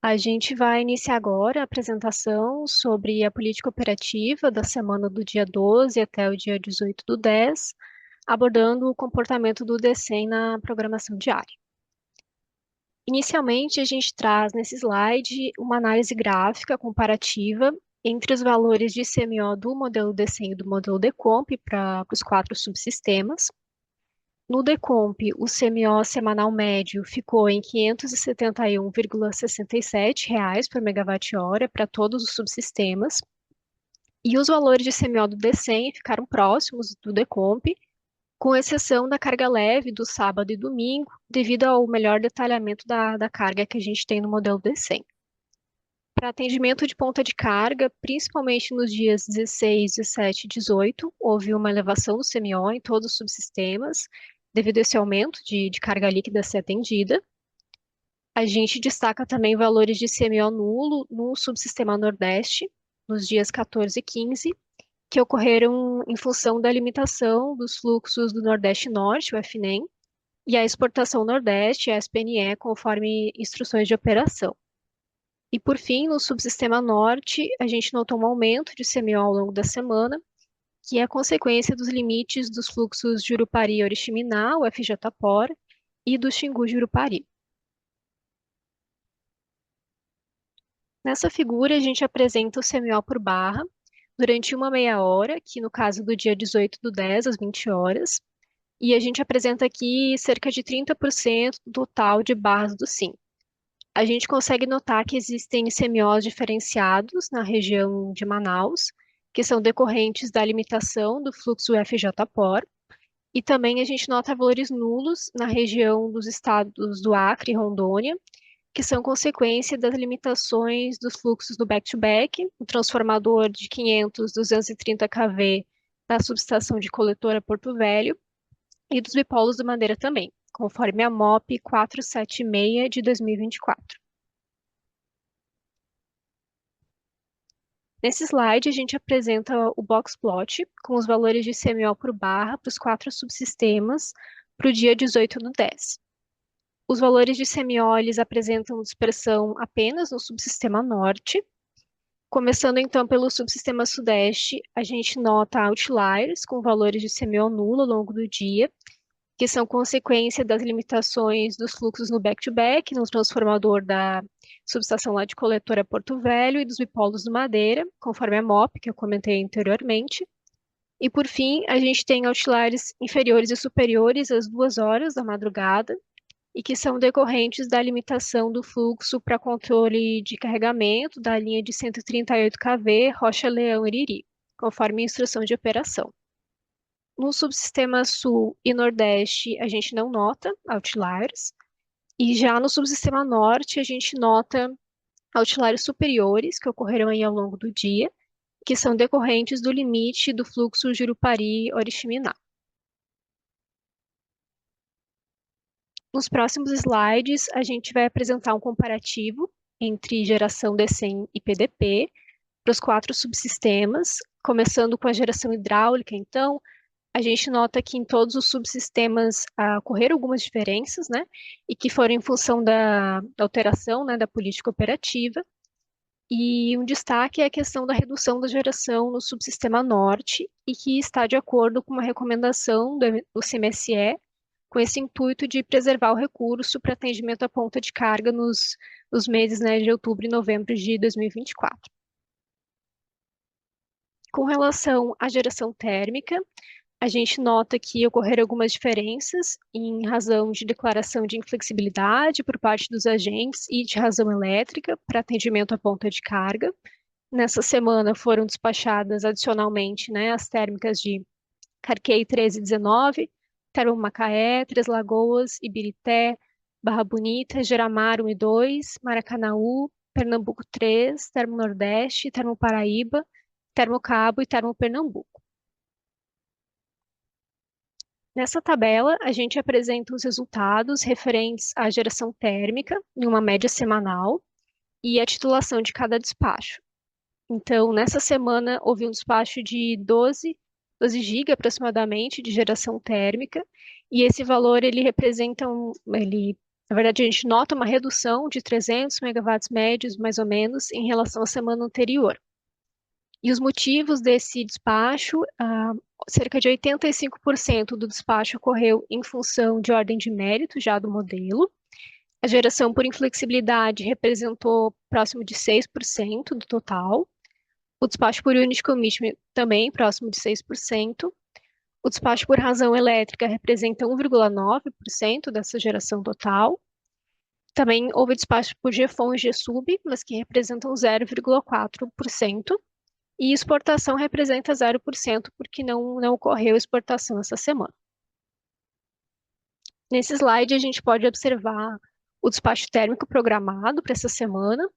A gente vai iniciar agora a apresentação sobre a política operativa da semana do dia 12 até o dia 18 do 10, abordando o comportamento do DCEM na programação diária. Inicialmente, a gente traz nesse slide uma análise gráfica comparativa entre os valores de CMO do modelo DCEM e do modelo Decomp para os 4 subsistemas. No Decomp, o CMO semanal médio ficou em R$ 571,67 por megawatt-hora para todos os subsistemas, e os valores de CMO do D100 ficaram próximos do Decomp, com exceção da carga leve do sábado e domingo, devido ao melhor detalhamento da carga que a gente tem no modelo D100. Para atendimento de ponta de carga, principalmente nos dias 16, 17 e 18, houve uma elevação do CMO em todos os subsistemas, devido a esse aumento de carga líquida a ser atendida. A gente destaca também valores de CMO nulo no subsistema Nordeste, nos dias 14 e 15, que ocorreram em função da limitação dos fluxos do Nordeste Norte, o FNEM, e a exportação Nordeste, a SPNE, conforme instruções de operação. E, por fim, no subsistema Norte, a gente notou um aumento de CMO ao longo da semana, que é a consequência dos limites dos fluxos Jurupari-Oriximiná, o FJ-POR, e do Xingu-Jurupari. Nessa figura, a gente apresenta o CMO por barra durante uma meia hora, que no caso do dia 18/10, às 20 horas, e a gente apresenta aqui cerca de 30% do total de barras do SIM. A gente consegue notar que existem CMOs diferenciados na região de Manaus, que são decorrentes da limitação do fluxo FJ-POR, e também a gente nota valores nulos na região dos estados do Acre e Rondônia, que são consequência das limitações dos fluxos do back-to-back, o transformador de 500-230 kV da subestação de coletora Porto Velho, e dos bipolos do Madeira também, conforme a MOP 476 de 2024. Nesse slide, a gente apresenta o box plot com os valores de CMO por barra para os 4 subsistemas para o dia 18/10. Os valores de CMO eles apresentam dispersão apenas no subsistema Norte. Começando então pelo subsistema Sudeste, a gente nota outliers com valores de CMO nulo ao longo do dia, que são consequência das limitações dos fluxos no back-to-back, no transformador da subestação lá de coletora Porto Velho e dos bipolos do Madeira, conforme a MOP, que eu comentei anteriormente. E, por fim, a gente tem outliers inferiores e superiores às 2 horas da madrugada, e que são decorrentes da limitação do fluxo para controle de carregamento da linha de 138 kV Rocha Leão Iriri, conforme a instrução de operação. No subsistema Sul e Nordeste, a gente não nota outliers, e já no subsistema Norte, a gente nota outliers superiores, que ocorreram aí ao longo do dia, que são decorrentes do limite do fluxo Jurupari-Oriximiná. Nos próximos slides, a gente vai apresentar um comparativo entre geração D100 e PDP para os 4 subsistemas, começando com a geração hidráulica, então, a gente nota que em todos os subsistemas ocorreram algumas diferenças, né, e que foram em função da alteração, né, da política operativa, e um destaque é a questão da redução da geração no subsistema Norte, e que está de acordo com uma recomendação do CMSE, com esse intuito de preservar o recurso para atendimento à ponta de carga nos meses, né, de outubro e novembro de 2024. Com relação à geração térmica, a gente nota que ocorreram algumas diferenças em razão de declaração de inflexibilidade por parte dos agentes e de razão elétrica para atendimento à ponta de carga. Nessa semana foram despachadas adicionalmente, né, as térmicas de Carquei 13 e 19, Termomacaé, Três Lagoas, Ibirité, Barra Bonita, Geramar 1 e 2, Maracanaú, Pernambuco 3, Termo Nordeste, Termo Paraíba, Termo Cabo e Termo Pernambuco. Nessa tabela, a gente apresenta os resultados referentes à geração térmica, em uma média semanal, e a titulação de cada despacho. Então, nessa semana, houve um despacho de 12 GB aproximadamente de geração térmica, e esse valor, ele representa, na verdade, a gente nota uma redução de 300 megawatts médios, mais ou menos, em relação à semana anterior. E os motivos desse despacho, cerca de 85% do despacho ocorreu em função de ordem de mérito já do modelo. A geração por inflexibilidade representou próximo de 6% do total. O despacho por unit commitment também próximo de 6%. O despacho por razão elétrica representa 1,9% dessa geração total. Também houve despacho por GFON e GSUB, mas que representam 0,4%. E exportação representa 0%, porque não ocorreu exportação essa semana. Nesse slide, a gente pode observar o despacho térmico programado para essa semana.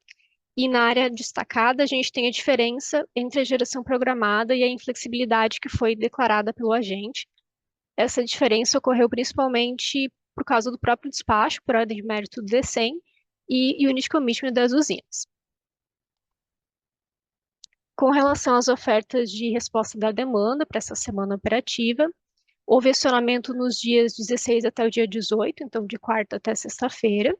E na área destacada, a gente tem a diferença entre a geração programada e a inflexibilidade que foi declarada pelo agente. Essa diferença ocorreu principalmente por causa do próprio despacho, por ordem de mérito do DECEM, e unit commitment das usinas. Com relação às ofertas de resposta da demanda para essa semana operativa, houve acionamento nos dias 16 até o dia 18, então de quarta até sexta-feira.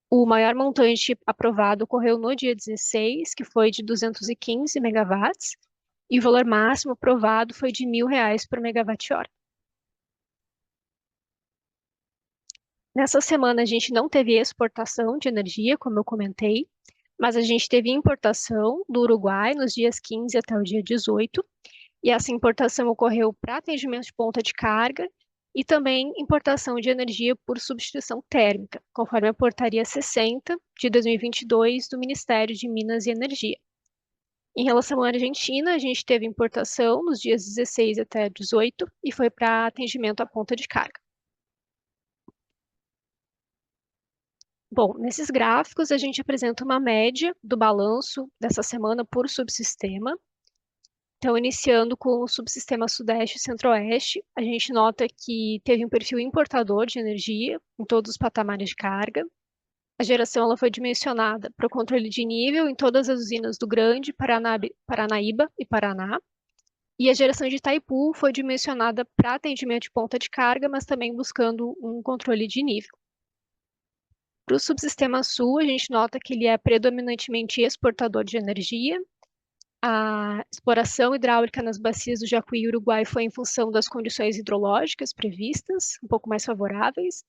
O maior montante aprovado ocorreu no dia 16, que foi de 215 megawatts, e o valor máximo aprovado foi de R$ 1.000 por megawatt-hora. Nessa semana, a gente não teve exportação de energia, como eu comentei, mas a gente teve importação do Uruguai nos dias 15 até o dia 18, e essa importação ocorreu para atendimento de ponta de carga e também importação de energia por substituição térmica, conforme a Portaria 60 de 2022 do Ministério de Minas e Energia. Em relação à Argentina, a gente teve importação nos dias 16 até 18 e foi para atendimento à ponta de carga. Bom, nesses gráficos a gente apresenta uma média do balanço dessa semana por subsistema. Então, iniciando com o subsistema Sudeste e Centro-Oeste, a gente nota que teve um perfil importador de energia em todos os patamares de carga. A geração ela foi dimensionada para o controle de nível em todas as usinas do Grande, Paranaíba e Paraná. E a geração de Itaipu foi dimensionada para atendimento de ponta de carga, mas também buscando um controle de nível. Para o subsistema Sul, a gente nota que ele é predominantemente exportador de energia. A exploração hidráulica nas bacias do Jacuí e Uruguai foi em função das condições hidrológicas previstas, um pouco mais favoráveis.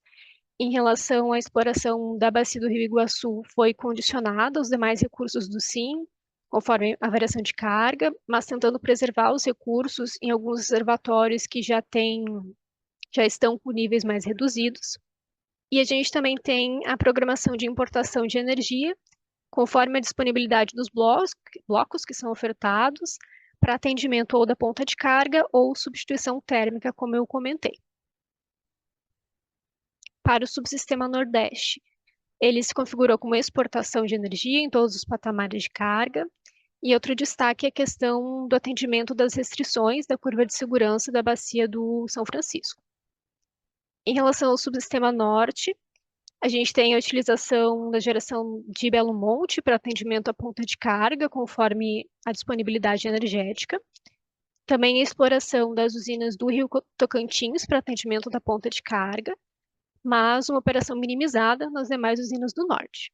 Em relação à exploração da bacia do Rio Iguaçu, foi condicionada aos demais recursos do SIM, conforme a variação de carga, mas tentando preservar os recursos em alguns reservatórios que já estão com níveis mais reduzidos. E a gente também tem a programação de importação de energia, conforme a disponibilidade dos blocos que são ofertados, para atendimento ou da ponta de carga ou substituição térmica, como eu comentei. Para o subsistema Nordeste, ele se configurou como exportação de energia em todos os patamares de carga, e outro destaque é a questão do atendimento das restrições da curva de segurança da bacia do São Francisco. Em relação ao subsistema Norte, a gente tem a utilização da geração de Belo Monte para atendimento à ponta de carga, conforme a disponibilidade energética. Também a exploração das usinas do Rio Tocantins para atendimento da ponta de carga, mas uma operação minimizada nas demais usinas do Norte.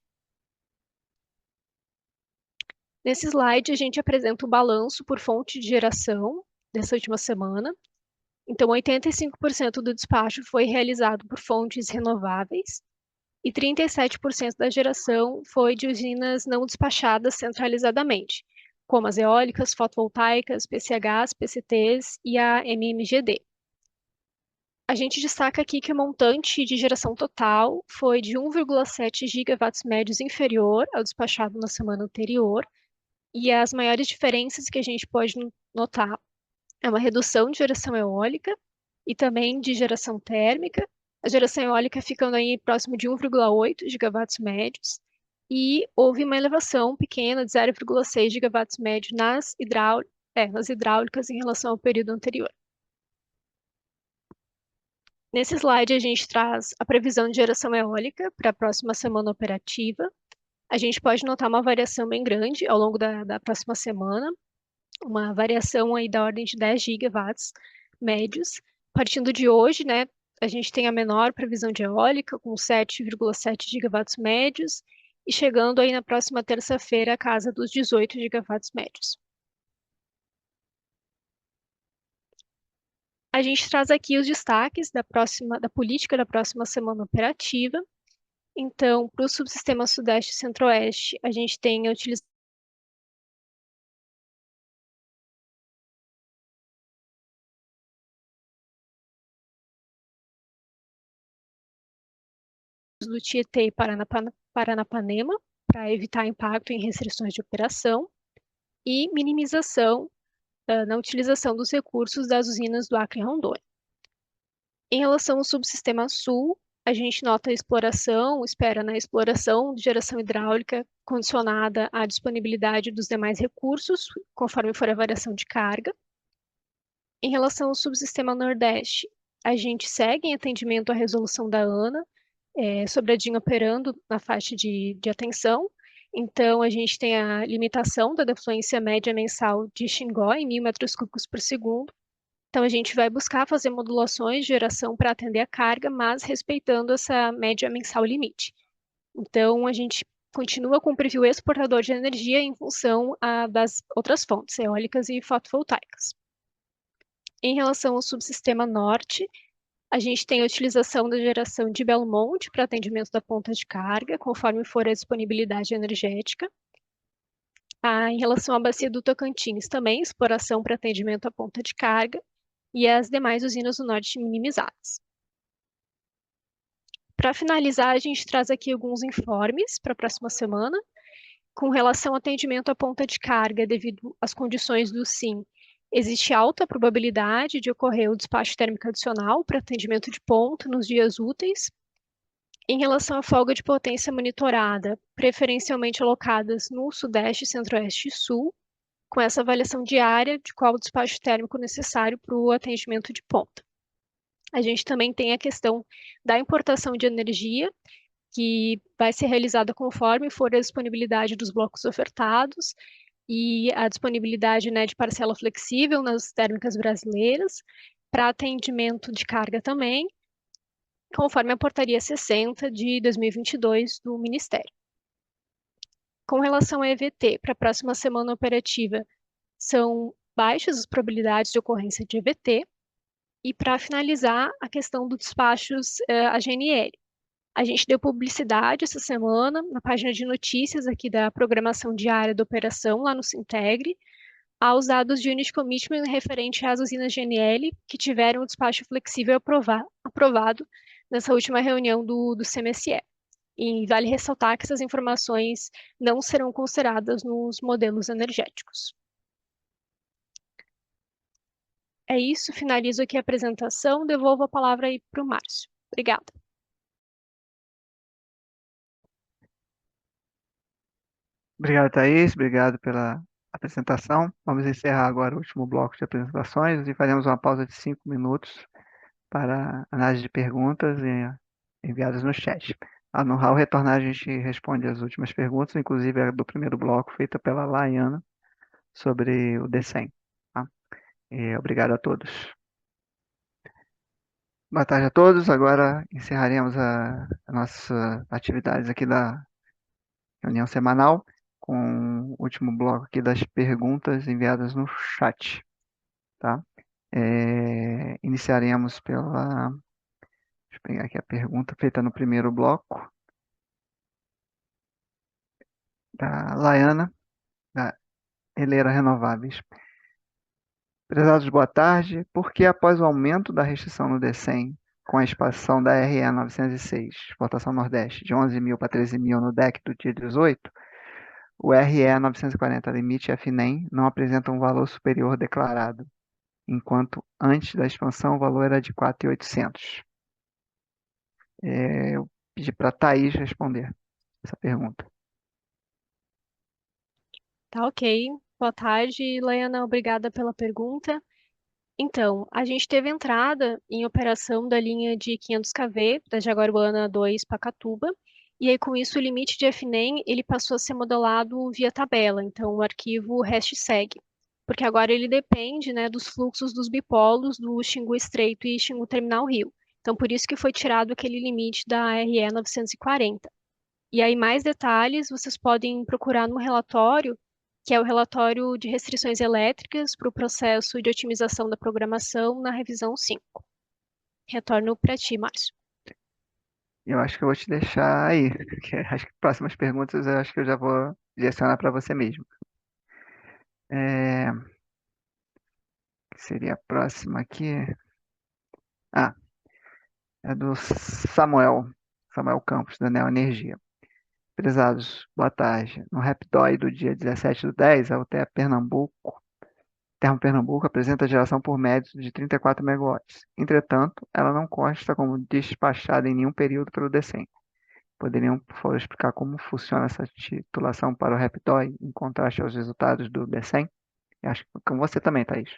Nesse slide, a gente apresenta o balanço por fonte de geração dessa última semana. Então, 85% do despacho foi realizado por fontes renováveis, e 37% da geração foi de usinas não despachadas centralizadamente, como as eólicas, fotovoltaicas, PCHs, PCTs e a MMGD. A gente destaca aqui que o montante de geração total foi de 1,7 gigawatts médios inferior ao despachado na semana anterior, e as maiores diferenças que a gente pode notar é uma redução de geração eólica e também de geração térmica, a geração eólica ficando aí próximo de 1,8 gigawatts médios, e houve uma elevação pequena de 0,6 gigawatts médios nas hidráulicas em relação ao período anterior. Nesse slide, a gente traz a previsão de geração eólica para a próxima semana operativa. A gente pode notar uma variação bem grande ao longo da próxima semana, uma variação aí da ordem de 10 gigawatts médios. Partindo de hoje, né, a gente tem a menor previsão de eólica, com 7,7 gigawatts médios, e chegando aí na próxima terça-feira a casa dos 18 gigawatts médios. A gente traz aqui os destaques da política da próxima semana operativa. Então, para o subsistema Sudeste e Centro-Oeste, a gente tem a utilização do Tietê e Paranapanema, para evitar impacto em restrições de operação, e minimização na utilização dos recursos das usinas do Acre e Rondônia. Em relação ao subsistema sul, a gente nota a exploração, espera na exploração de geração hidráulica condicionada à disponibilidade dos demais recursos, conforme for a variação de carga. Em relação ao subsistema nordeste, a gente segue em atendimento à resolução da ANA, sobre a DIN operando na faixa de atenção. Então, a gente tem a limitação da defluência média mensal de Xingó em 1.000 metros cúbicos por segundo. Então, a gente vai buscar fazer modulações de geração para atender a carga, mas respeitando essa média mensal limite. Então, a gente continua com o preview exportador de energia em função das outras fontes, eólicas e fotovoltaicas. Em relação ao subsistema norte, a gente tem a utilização da geração de Belo Monte para atendimento da ponta de carga, conforme for a disponibilidade energética. Em relação à bacia do Tocantins, também exploração para atendimento à ponta de carga e as demais usinas do norte minimizadas. Para finalizar, a gente traz aqui alguns informes para a próxima semana. Com relação ao atendimento à ponta de carga, devido às condições do SIM, existe alta probabilidade de ocorrer o despacho térmico adicional para atendimento de ponta nos dias úteis. Em relação à folga de potência monitorada, preferencialmente alocadas no Sudeste, Centro-Oeste e Sul, com essa avaliação diária de qual o despacho térmico necessário para o atendimento de ponta. A gente também tem a questão da importação de energia, que vai ser realizada conforme for a disponibilidade dos blocos ofertados e a disponibilidade, né, de parcela flexível nas térmicas brasileiras, para atendimento de carga também, conforme a portaria 60 de 2022 do Ministério. Com relação a EVT, para a próxima semana operativa, são baixas as probabilidades de ocorrência de EVT. E para finalizar, a questão dos despachos a GNL. A gente deu publicidade essa semana na página de notícias aqui da programação diária da operação, lá no Sintegre, aos dados de Unit Commitment referente às usinas GNL que tiveram o despacho flexível aprovado nessa última reunião do CMSE. E vale ressaltar que essas informações não serão consideradas nos modelos energéticos. É isso, finalizo aqui a apresentação, devolvo a palavra aí para o Márcio. Obrigada. Obrigado, Thaís. Obrigado pela apresentação. Vamos encerrar agora o último bloco de apresentações e faremos uma pausa de 5 minutos para análise de perguntas enviadas no chat. No Hall retornar, a gente responde as últimas perguntas, inclusive a do primeiro bloco, feita pela Laiana, sobre o DECEM. Tá? Obrigado a todos. Boa tarde a todos. Agora encerraremos as nossas atividades aqui da reunião semanal com o último bloco aqui das perguntas enviadas no chat. Tá? Iniciaremos pela... Deixa eu pegar aqui a pergunta feita no primeiro bloco. Da Laiana, da Eleira Renováveis. Prezados, boa tarde. Por que após o aumento da restrição no DECEM, com a expansão da RE 906, exportação Nordeste, de 11.000 para 13.000 no DEC do dia 18, o RE 940 limite FNEM não apresenta um valor superior declarado, enquanto antes da expansão o valor era de 4.800? Eu pedi para a Thaís responder essa pergunta. Tá ok. Boa tarde, Laiana. Obrigada pela pergunta. Então, a gente teve entrada em operação da linha de 500 kV da Jaguaruana 2 Pacatuba, e aí com isso o limite de FNEM ele passou a ser modelado via tabela, então o arquivo REST-SEG, porque agora ele depende, né, dos fluxos dos bipolos do Xingu Estreito e Xingu Terminal Rio. Então por isso que foi tirado aquele limite da RE 940. E aí mais detalhes vocês podem procurar no relatório, que é o relatório de restrições elétricas para o processo de otimização da programação na revisão 5. Retorno para ti, Márcio. Eu acho que eu vou te deixar aí, porque acho que próximas perguntas eu acho que eu já vou direcionar para você mesmo. Que seria a próxima aqui? É do Samuel. Samuel Campos, da Neoenergia. Prezados, boa tarde. No Rapdói do dia 17/10, a UTE Pernambuco, Termopernambuco apresenta geração por médio de 34 megawatts. Entretanto, ela não consta como despachada em nenhum período pelo DECEM. Poderiam, por favor, explicar como funciona essa titulação para o Rapdói em contraste aos resultados do DECEM? Eu acho que com você também, Thaís.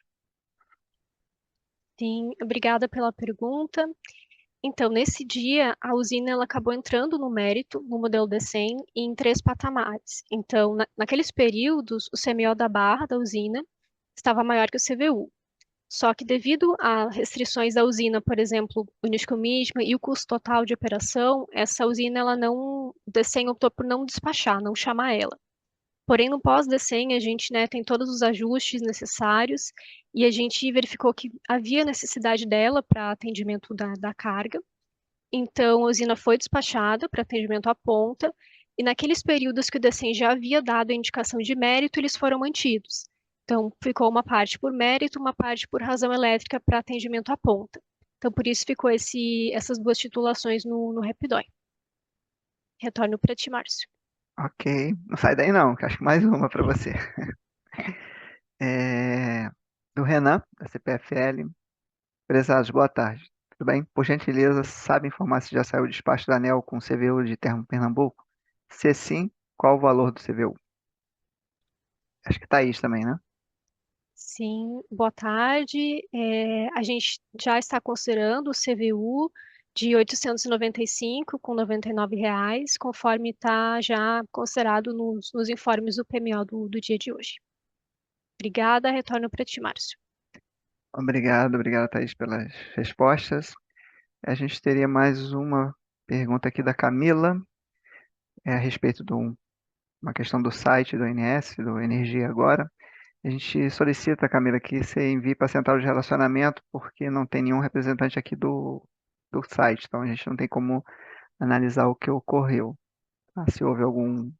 Sim, obrigada pela pergunta. Então, nesse dia, a usina ela acabou entrando no mérito, no modelo DECEM, em 3 patamares. Então, naqueles períodos, o CMO da barra da usina estava maior que o CVU. Só que devido a restrições da usina, por exemplo, o Niscomisma e o custo total de operação, essa usina, o DECEM optou por não despachar, não chamar ela. Porém, no pós-DECEM, a gente, né, tem todos os ajustes necessários e a gente verificou que havia necessidade dela para atendimento da carga. Então, a usina foi despachada para atendimento à ponta e naqueles períodos que o DECEM já havia dado a indicação de mérito, eles foram mantidos. Então, ficou uma parte por mérito, uma parte por razão elétrica para atendimento à ponta. Então, por isso ficou essas 2 titulações no Rapdói. Retorno para ti, Márcio. Ok, não sai daí não, que acho que mais uma para você. Do Renan, da CPFL. Prezados, boa tarde. Tudo bem? Por gentileza, sabe informar se já saiu o despacho da ANEEL com o CVU de Termopernambuco? Se sim, qual o valor do CVU? Acho que Thaís também, né? Sim, boa tarde. A gente já está considerando o CVU de R$ 895,99 reais, conforme está já considerado nos informes do PMO do dia de hoje. Obrigada, retorno para ti, Márcio. Obrigado, Thaís, pelas respostas. A gente teria mais uma pergunta aqui da Camila, a respeito de uma questão do site do INS, do Energia Agora. A gente solicita, Camila, que você envie para a central de relacionamento, porque não tem nenhum representante aqui do site, então a gente não tem como analisar o que ocorreu, tá? Se houve algum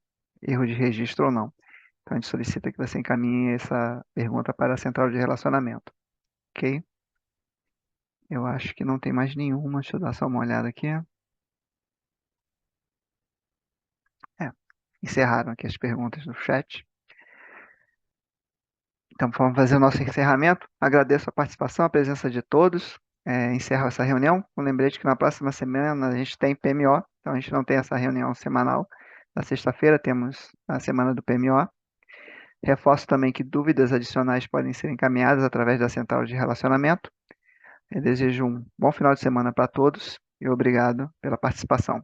erro de registro ou não. Então a gente solicita que você encaminhe essa pergunta para a central de relacionamento, ok? Eu acho que não tem mais nenhuma, deixa eu dar só uma olhada aqui. Encerraram aqui as perguntas do chat. Então, vamos fazer o nosso encerramento. Agradeço a participação, a presença de todos. Encerro essa reunião. Um lembrete que na próxima semana a gente tem PMO, então a gente não tem essa reunião semanal. Na sexta-feira temos a semana do PMO. Reforço também que dúvidas adicionais podem ser encaminhadas através da central de relacionamento. Eu desejo um bom final de semana para todos e obrigado pela participação.